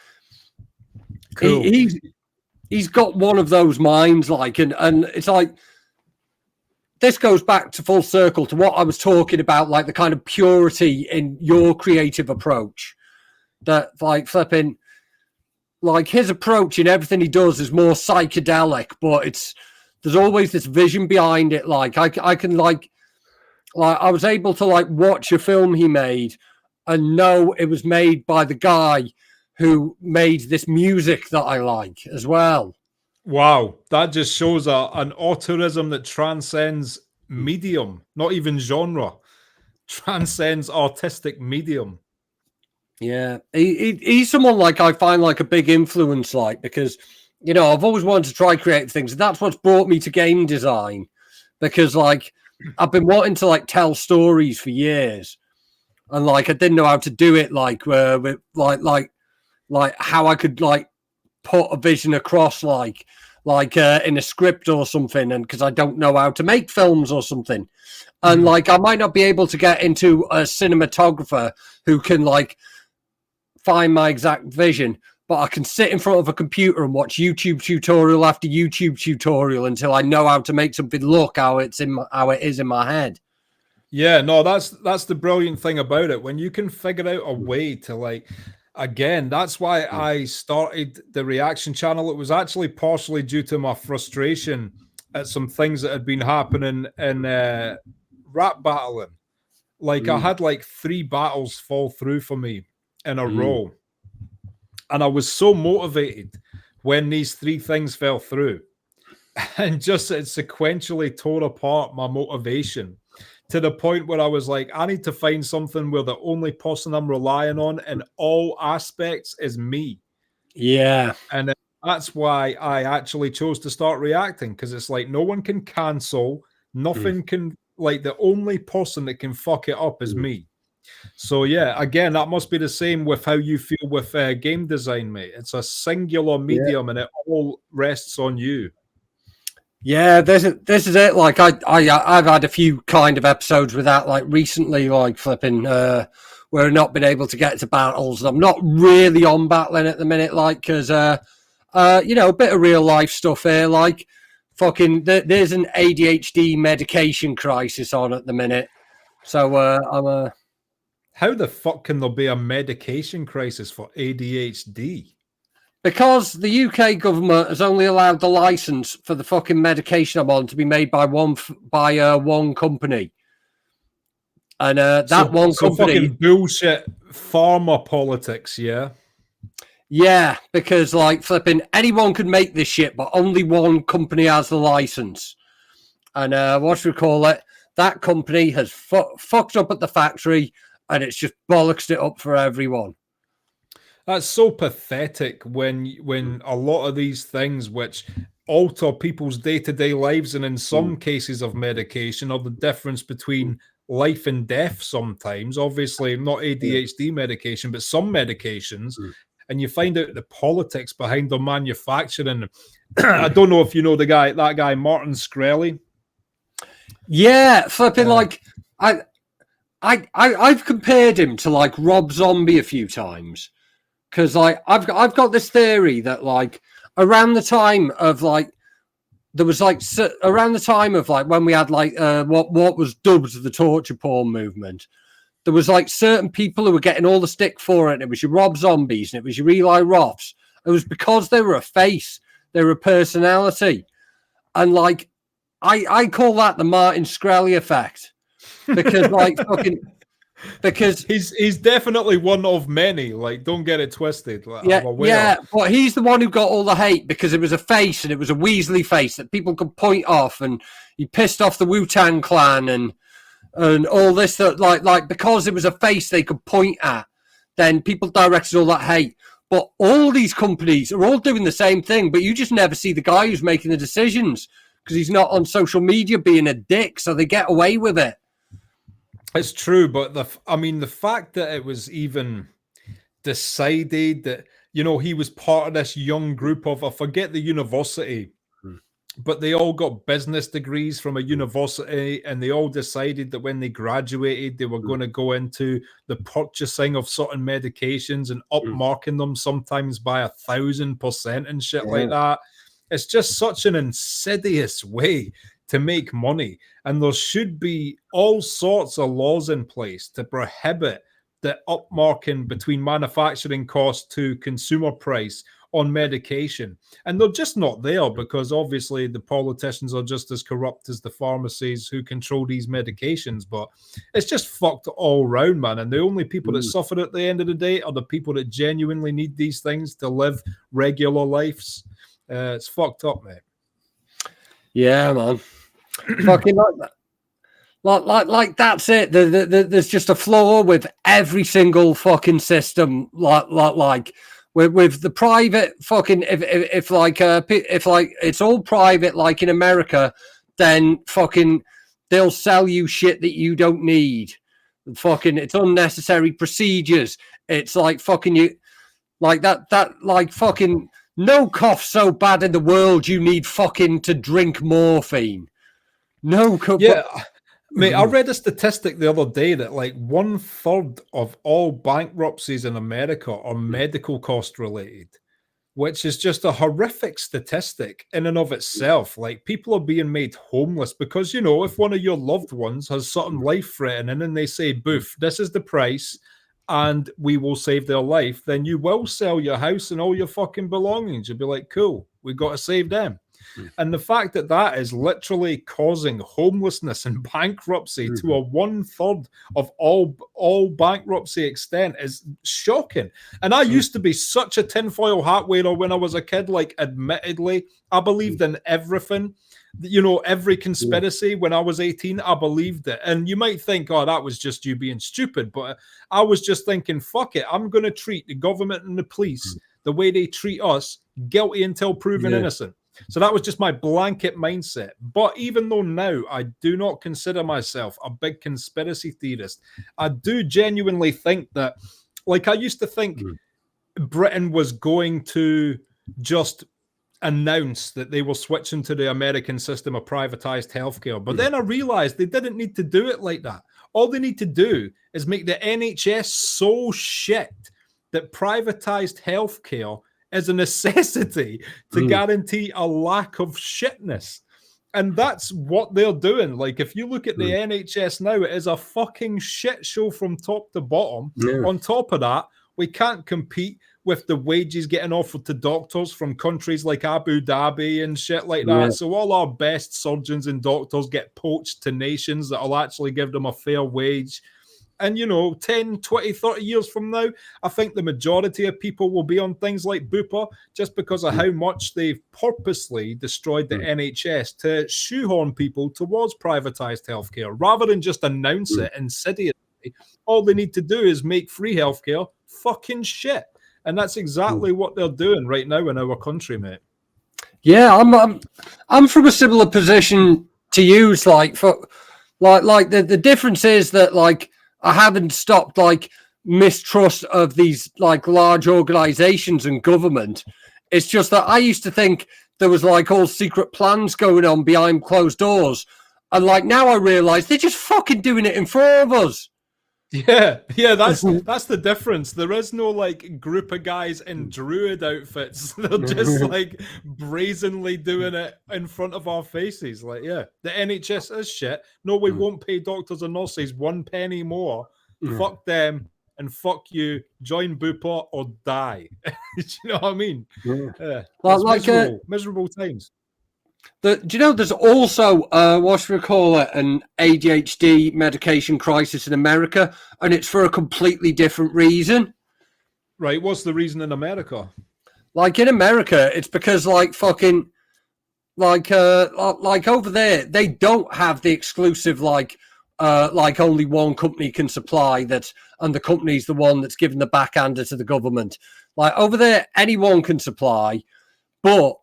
Speaker 1: cool. He's got one of those minds, like, and it's like this goes back to full circle to what I was talking about, like the kind of purity in your creative approach. That like flipping, like his approach in everything he does is more psychedelic, but there's always this vision behind it. Like I can like I was able to like watch a film he made and know it was made by the guy who made this music that I like as well.
Speaker 2: Wow, that just shows an autism that transcends medium, not even genre, transcends artistic medium.
Speaker 1: Yeah, he's someone like I find like a big influence, like, because, you know, I've always wanted to try creative things. And that's what's brought me to game design, because like I've been wanting to like tell stories for years, and like I didn't know how to do it, like with like how I could like put a vision across, like in a script or something, and because I don't know how to make films or something, and like I might not be able to get into a cinematographer who can like find my exact vision, but I can sit in front of a computer and watch YouTube tutorial after YouTube tutorial until I know how to make something look how it is in my head.
Speaker 2: Yeah, no, that's the brilliant thing about it. When you can figure out a way to like, again, that's why I started the reaction channel. It was actually partially due to my frustration at some things that had been happening in rap battling. Like I had like 3 battles fall through for me in a row. And I was so motivated when these 3 things fell through. And just it sequentially tore apart my motivation to the point where I was like, I need to find something where the only person I'm relying on in all aspects is me.
Speaker 1: Yeah.
Speaker 2: And that's why I actually chose to start reacting, because it's like no one can cancel, nothing can, like the only person that can fuck it up is me. So yeah, again, that must be the same with how you feel with game design, mate. It's a singular medium, and it all rests on you.
Speaker 1: Yeah, this is it. Like I've had a few kind of episodes with that, like recently, like flipping where I've not been able to get to battles. I'm not really on battling at the minute, like because you know, a bit of real life stuff here, like fucking there's an ADHD medication crisis on at the minute. So I'm
Speaker 2: How the fuck can there be a medication crisis for ADHD?
Speaker 1: because the UK government has only allowed the license for the fucking medication I'm on to be made by one company. And that one company,
Speaker 2: fucking bullshit pharma politics, yeah.
Speaker 1: Yeah, because like flipping anyone could make this shit, but only one company has the license. And what we call it, that company has fucked up at the factory, and it's just bollocksed it up for everyone.
Speaker 2: That's so pathetic when a lot of these things which alter people's day-to-day lives, and in some cases of medication, are the difference between life and death sometimes. Obviously, not ADHD medication, but some medications. And you find out the politics behind their manufacturing. I don't know if you know that guy, Martin Shkreli.
Speaker 1: Yeah, flipping like I've compared him to like Rob Zombie a few times. Because like I've got this theory that like around the time of like there was like around the time of like when we had like what was dubbed the torture porn movement, there was like certain people who were getting all the stick for it. And it was your Rob Zombies and it was your Eli Roths. It was because they were a face, they were a personality, and like I call that the Martin Shkreli effect because like fucking. Because
Speaker 2: he's definitely one of many. Like, don't get it twisted. Like,
Speaker 1: yeah, but he's the one who got all the hate because it was a face and it was a Weasley face that people could point off, and he pissed off the Wu-Tang Clan and all this that like because it was a face they could point at, then people directed all that hate. But all these companies are all doing the same thing, but you just never see the guy who's making the decisions because he's not on social media being a dick, so they get away with it.
Speaker 2: It's true, but the fact that it was even decided that, you know, he was part of this young group of, I forget the university, but they all got business degrees from a university, and they all decided that when they graduated, they were going to go into the purchasing of certain medications and upmarking them sometimes by 1,000% and shit like that. It's just such an insidious way to make money, and there should be all sorts of laws in place to prohibit the upmarking between manufacturing cost to consumer price on medication. And they're just not there because obviously the politicians are just as corrupt as the pharmacies who control these medications. But it's just fucked all round, man. And the only people that suffer at the end of the day are the people that genuinely need these things to live regular lives. It's fucked up, mate.
Speaker 1: Yeah, man. Fucking like that. Like that's it. There's just a flaw with every single fucking system. Like with the private fucking if like it's all private, like in America, then fucking they'll sell you shit that you don't need. Fucking it's unnecessary procedures. It's like fucking you like that like fucking no cough so bad in the world you need fucking to drink morphine. No,
Speaker 2: yeah, mate. I read a statistic the other day that like 1/3 of all bankruptcies in America are medical cost related, which is just a horrific statistic in and of itself. Like, people are being made homeless because, you know, if one of your loved ones has something life threatening and they say, "Boof, this is the price, and we will save their life," then you will sell your house and all your fucking belongings. You'll be like, "Cool, we got to save them." And the fact that that is literally causing homelessness and bankruptcy to a 1/3 of all bankruptcy extent is shocking. And I used to be such a tinfoil hat wearer when I was a kid. Like, admittedly, I believed in everything. You know, every conspiracy. When I was 18, I believed it. And you might think, oh, that was just you being stupid. But I was just thinking, fuck it, I'm going to treat the government and the police the way they treat us, guilty until proven innocent. So that was just my blanket mindset. But even though now I do not consider myself a big conspiracy theorist, I do genuinely think that, like, I used to think Britain was going to just announce that they were switching to the American system of privatized healthcare. But then I realized they didn't need to do it like that. All they need to do is make the NHS so shit that privatized healthcare is a necessity to guarantee a lack of shitness. And that's what they're doing. Like, if you look at the NHS now, it is a fucking shit show from top to bottom. On top of that, we can't compete with the wages getting offered to doctors from countries like Abu Dhabi and shit like that.
Speaker 1: Yeah.
Speaker 2: So all our best surgeons and doctors get poached to nations that'll actually give them a fair wage. And, 10, 20, 30 years from now, I think the majority of people will be on things like Bupa just because of how much they've purposely destroyed the NHS to shoehorn people towards privatized healthcare rather than just announce it insidiously. All they need to do is make free healthcare fucking shit. And that's exactly what they're doing right now in our country, mate.
Speaker 1: Yeah, I'm from a similar position to you. The difference is that I haven't stopped mistrust of these large organizations and government. It's just that I used to think there was all secret plans going on behind closed doors, and now I realize they're just fucking doing it in front of us.
Speaker 2: Yeah, that's the difference. There is no group of guys in druid outfits. They're just brazenly doing it in front of our faces. The NHS is shit. No, we won't pay doctors and nurses 1 penny more. Fuck them and fuck you. Join Bupa or die. Do you know what I mean? Miserable times.
Speaker 1: Do you know there's also an ADHD medication crisis in America, and it's for a completely different reason.
Speaker 2: Right, what's the reason in America?
Speaker 1: In America, it's because over there they don't have the exclusive only one company can supply that, and the company's the one that's giving the backhander to the government. Over there, anyone can supply, but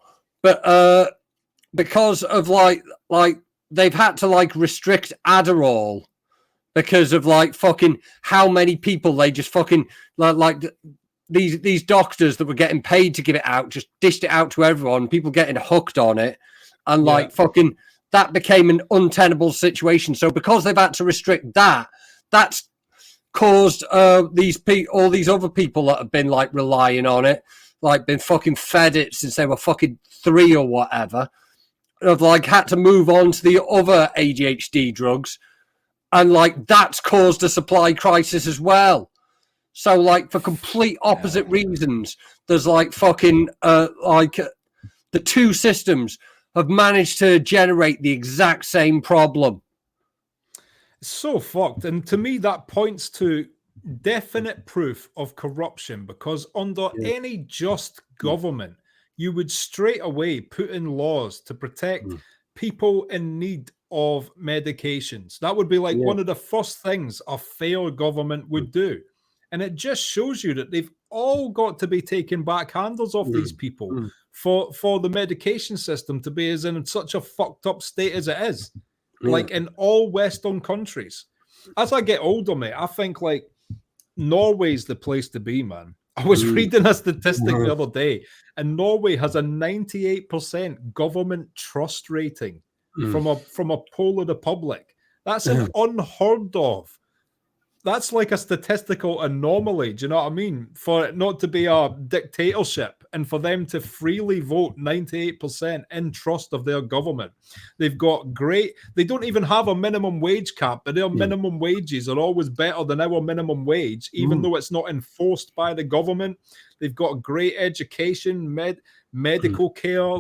Speaker 1: because of they've had to restrict Adderall because of how many people they just fucking these doctors that were getting paid to give it out just dished it out to everyone, people getting hooked on it, and that became an untenable situation. So because they've had to restrict that, that's caused all these other people that have been relying on it, been fucking fed it since they were fucking 3 or whatever, have had to move on to the other ADHD drugs, and that's caused a supply crisis as well. So for complete opposite reasons, there's the two systems have managed to generate the exact same problem.
Speaker 2: So fucked. And to me, that points to definite proof of corruption, because under any just government, you would straight away put in laws to protect people in need of medications. That would be one of the first things a fair government would do. And it just shows you that they've all got to be taking backhanders off these people for the medication system to be as in such a fucked up state as it is. In all Western countries. As I get older, mate, I think Norway's the place to be, man. I was reading a statistic the other day, and Norway has a 98% government trust rating from a poll of the public. That's an unheard of. That's a statistical anomaly. Do you know what I mean? For it not to be a dictatorship and for them to freely vote 98% in trust of their government. They've got they don't even have a minimum wage cap, but their minimum wages are always better than our minimum wage, even though it's not enforced by the government. They've got great education, medical care.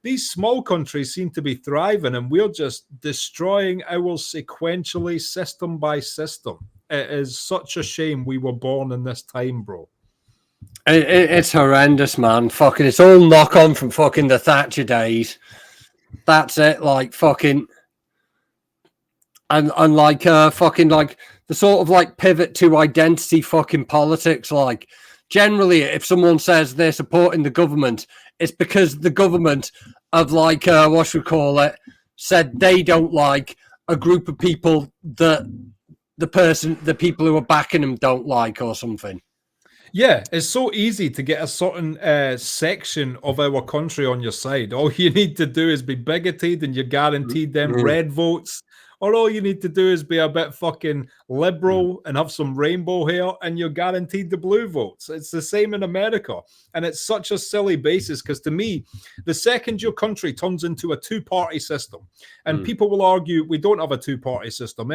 Speaker 2: These small countries seem to be thriving, and we're just destroying ours sequentially, system by system. It is such a shame we were born in this time, bro.
Speaker 1: It's horrendous, man. Fucking, it's all knock on from fucking the Thatcher days. That's it, fucking, and the sort of pivot to identity fucking politics. Generally, if someone says they're supporting the government, it's because the government have said they don't like a group of people that the people who are backing them don't like, or something.
Speaker 2: Yeah, it's so easy to get a certain section of our country on your side. All you need to do is be bigoted and you're guaranteed them red votes. Or all you need to do is be a bit fucking liberal and have some rainbow hair and you're guaranteed the blue votes. It's the same in America. And it's such a silly basis because to me, the second your country turns into a two-party system, and people will argue we don't have a two-party system.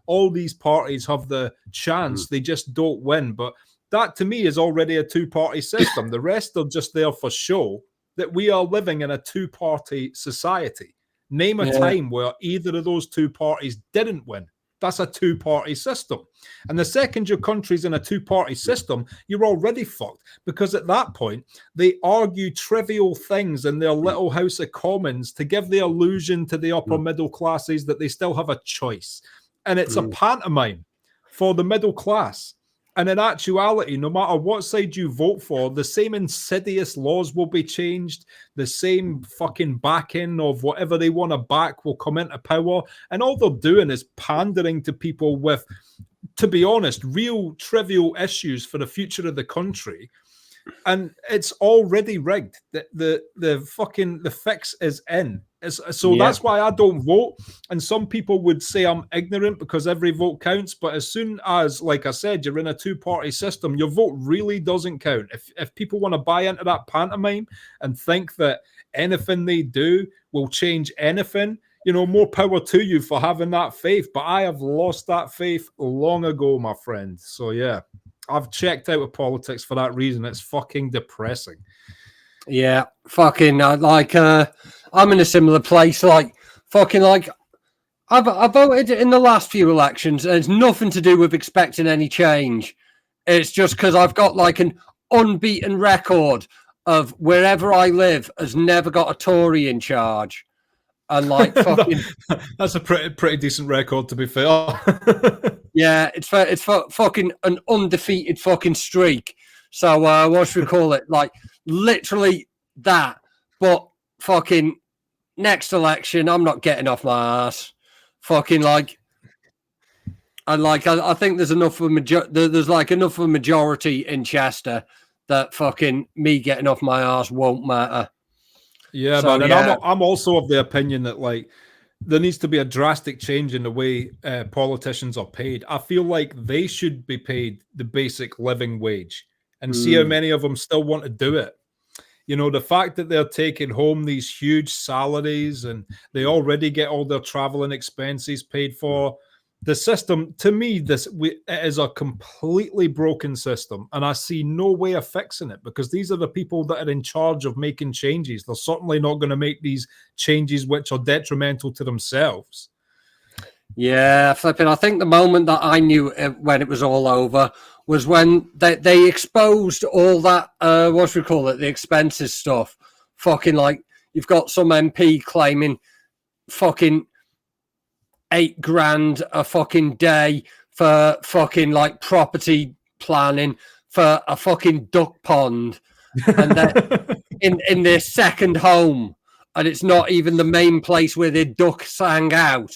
Speaker 2: All these parties have the chance, they just don't win. But that to me is already a two-party system. The rest are just there for show that we are living in a two-party society. Name a time where either of those two parties didn't win. That's a two-party system. And the second your country's in a two-party system, you're already fucked. Because at that point, they argue trivial things in their little House of Commons to give the illusion to the upper middle classes that they still have a choice. And it's a pantomime for the middle class. And in actuality, no matter what side you vote for, the same insidious laws will be changed. The same fucking backing of whatever they want to back will come into power. And all they're doing is pandering to people with, to be honest, real trivial issues for the future of the country. And it's already rigged. The fix is in. That's why I don't vote. And some people would say I'm ignorant because every vote counts. But as soon as, like I said, you're in a two-party system, your vote really doesn't count. If people want to buy into that pantomime and think that anything they do will change anything, more power to you for having that faith. But I have lost that faith long ago, my friend. So yeah, I've checked out of politics for that reason. It's fucking depressing.
Speaker 1: Yeah, fucking I'm in a similar place. I voted in the last few elections, and it's nothing to do with expecting any change. It's just because I've got like an unbeaten record of wherever I live has never got a Tory in charge, and like fucking
Speaker 2: that's a pretty decent record, to be fair.
Speaker 1: Yeah, it's fucking an undefeated fucking streak. So what should we call it? Like literally that. But fucking next election, I'm not getting off my ass. Fucking I think there's enough of a majority in Chester that fucking me getting off my ass won't matter.
Speaker 2: Yeah, so, man. And I'm also of the opinion that like there needs to be a drastic change in the way politicians are paid. I feel like they should be paid the basic living wage, and see how many of them still want to do it. The fact that they're taking home these huge salaries and they already get all their travel and expenses paid for. The system, to me, it is a completely broken system, and I see no way of fixing it because these are the people that are in charge of making changes. They're certainly not going to make these changes which are detrimental to themselves.
Speaker 1: Yeah, flipping. I think the moment that I knew when it was all over was when they exposed all that, the expenses stuff. Fucking like, you've got some MP claiming fucking $8,000 a fucking day for fucking like property planning for a fucking duck pond, and then in their second home, and it's not even the main place where their ducks hang out.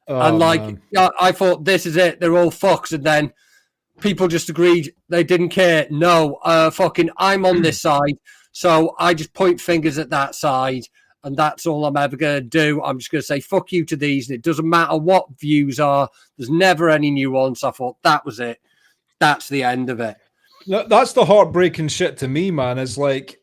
Speaker 1: And I thought, this is it, they're all fucks. And then people just agreed they didn't care. No, fucking I'm on this side, so I just point fingers at that side. And that's all I'm ever going to do. I'm just going to say, fuck you to these. And it doesn't matter what views are. There's never any nuance. I thought that was it. That's the end of it.
Speaker 2: That's the heartbreaking shit to me, man. Is like,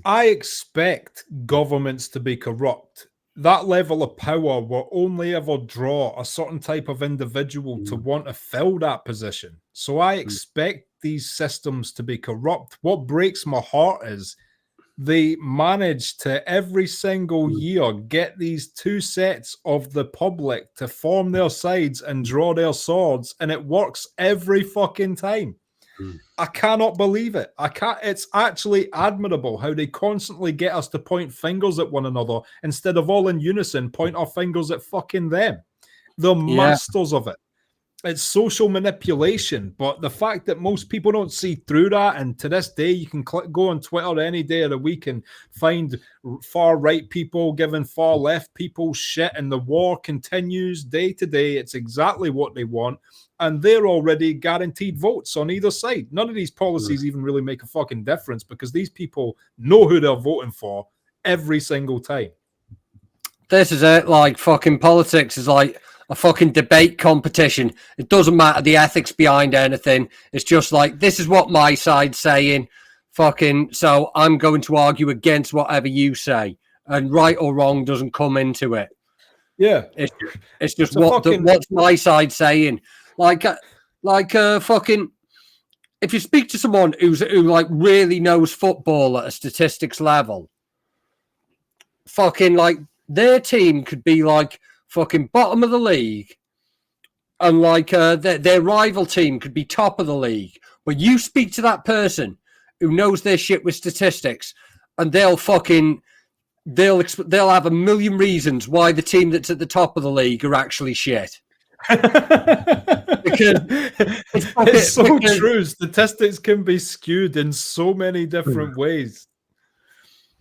Speaker 2: I expect governments to be corrupt. That level of power will only ever draw a certain type of individual to want to fill that position. So I expect these systems to be corrupt. What breaks my heart is they manage to every single year get these two sets of the public to form their sides and draw their swords, and it works every fucking time. I cannot believe it. It's actually admirable how they constantly get us to point fingers at one another instead of all in unison point our fingers at fucking them. They're masters of it. It's social manipulation, but the fact that most people don't see through that, and to this day, you can go on Twitter any day of the week and find far-right people giving far-left people shit, and the war continues day to day. It's exactly what they want, and they're already guaranteed votes on either side. None of these policies even really make a fucking difference because these people know who they're voting for every single time.
Speaker 1: This is it. Like, fucking politics is like a fucking debate competition. It doesn't matter the ethics behind anything. It's just like, this is what my side's saying. Fucking, so I'm going to argue against whatever you say. And right or wrong doesn't come into it.
Speaker 2: Yeah.
Speaker 1: It's just what's my side saying. Like fucking, if you speak to someone who like really knows football at a statistics level, fucking like their team could be like fucking bottom of the league, and like their rival team could be top of the league. But you speak to that person who knows their shit with statistics, and they'll have a million reasons why the team that's at the top of the league are actually shit. Because
Speaker 2: it's so true. Statistics can be skewed in so many different ways.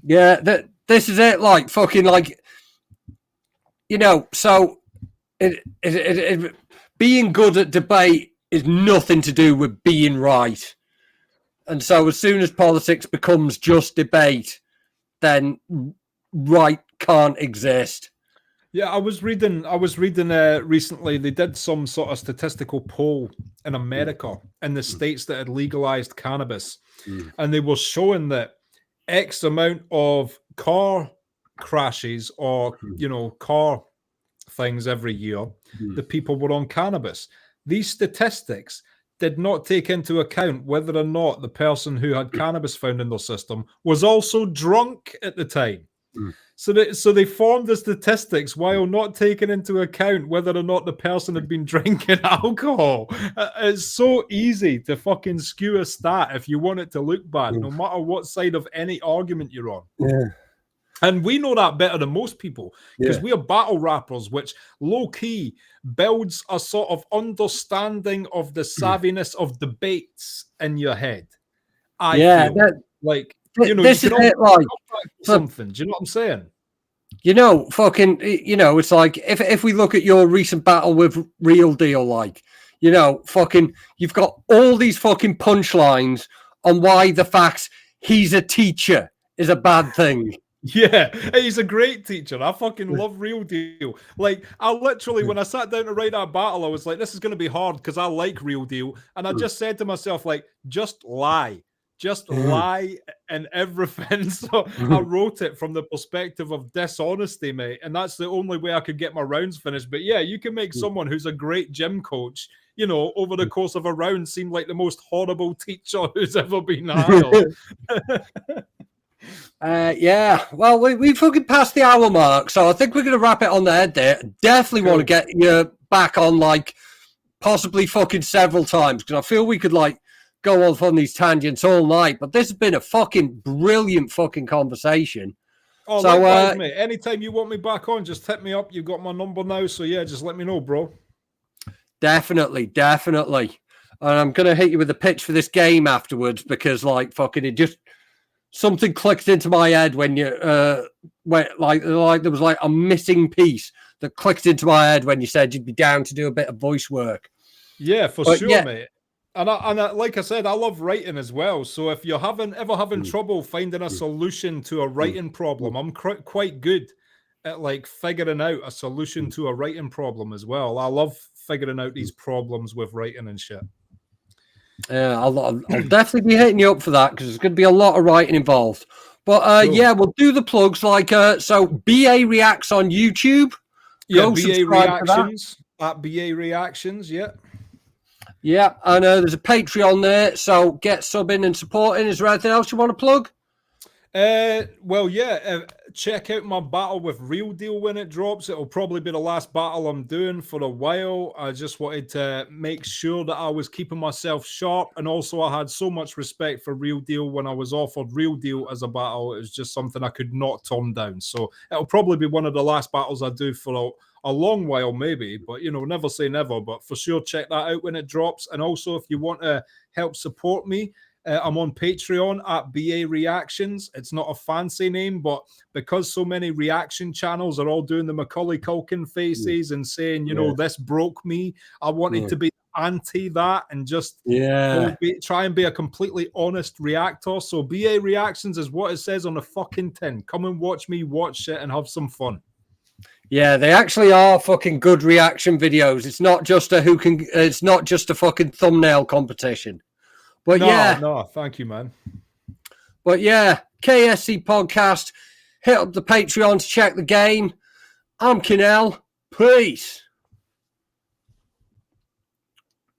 Speaker 1: Yeah, this is it. Like fucking like, you know. So being good at debate is nothing to do with being right. And so as soon as politics becomes just debate, then right can't exist.
Speaker 2: Yeah, I was reading recently, they did some sort of statistical poll in America in the states that had legalized cannabis. And they were showing that X amount of car crashes or, you know, car things every year, the people were on cannabis. These statistics did not take into account whether or not the person who had cannabis found in their system was also drunk at the time. So they formed the statistics while not taking into account whether or not the person had been drinking alcohol. It's so easy to fucking skew a stat if you want it to look bad, no matter what side of any argument you're on.
Speaker 1: Yeah.
Speaker 2: And we know that better than most people because we are battle rappers, which low-key builds a sort of understanding of the savviness of debates in your head. I feel like, you know,
Speaker 1: this
Speaker 2: you can
Speaker 1: is it, like
Speaker 2: something. Do you know what I'm saying?
Speaker 1: You know, fucking, you know, it's like if we look at your recent battle with Real Deal, like, you know, fucking, you've got all these fucking punchlines on why the fact he's a teacher is a bad thing.
Speaker 2: Yeah, he's a great teacher. I fucking love Real Deal. Like, I literally, when I sat down to write that battle, I was like, this is going to be hard because I like Real Deal. And I just said to myself, like, just lie. Just lie and everything. So I wrote it from the perspective of dishonesty, mate. And that's the only way I could get my rounds finished. But yeah, you can make someone who's a great gym coach, you know, over the course of a round seem like the most horrible teacher who's ever been hired.
Speaker 1: Yeah, well, we fucking passed the hour mark, so I think we're going to wrap it on the head there. Definitely want to get you back on, like, possibly fucking several times, because I feel we could, like, go off on these tangents all night, but this has been a fucking brilliant fucking conversation.
Speaker 2: Oh, so, likewise, mate. Anytime you want me back on, just hit me up. You've got my number now, so yeah, just let me know, bro.
Speaker 1: Definitely. And I'm going to hit you with a pitch for this game afterwards, because, like, fucking it just... Something clicked into my head when you, like there was like a missing piece that clicked into my head when you said you'd be down to do a bit of voice work.
Speaker 2: Yeah, for sure, mate. And I, like I said, I love writing as well. So if you're ever having trouble finding a solution to a writing problem, I'm quite good at like figuring out a solution to a writing problem as well. I love figuring out these problems with writing and shit.
Speaker 1: Yeah, I'll definitely be hitting you up for that because there's going to be a lot of writing involved. But yeah, we'll do the plugs like so. BA Reacts on YouTube.
Speaker 2: Yeah, BA Reactions at BA Reactions. Yeah,
Speaker 1: yeah. I know there's a Patreon there, so get subbing and supporting. Is there anything else you want to plug?
Speaker 2: Well, yeah, check out my battle with Real Deal when it drops. It'll probably be the last battle I'm doing for a while. I just wanted to make sure that I was keeping myself sharp, and also I had so much respect for Real Deal when I was offered Real Deal as a battle. It was just something I could not turn down. So it'll probably be one of the last battles I do for a long while, maybe, but you know, never say never. But for sure, check that out when it drops. And also, if you want to help support me, I'm on Patreon at BA Reactions. It's not a fancy name, but because so many reaction channels are all doing the Macaulay Culkin faces and saying, you know, this broke me, I wanted to be anti that and just try and be a completely honest reactor. So BA Reactions is what it says on the fucking tin. Come and watch me watch shit and have some fun.
Speaker 1: Yeah, they actually are fucking good reaction videos. It's not just it's not just a fucking thumbnail competition. But
Speaker 2: no, thank you, man.
Speaker 1: But yeah, KSC podcast. Hit up the Patreon to check the game. I'm Kinnell. Peace.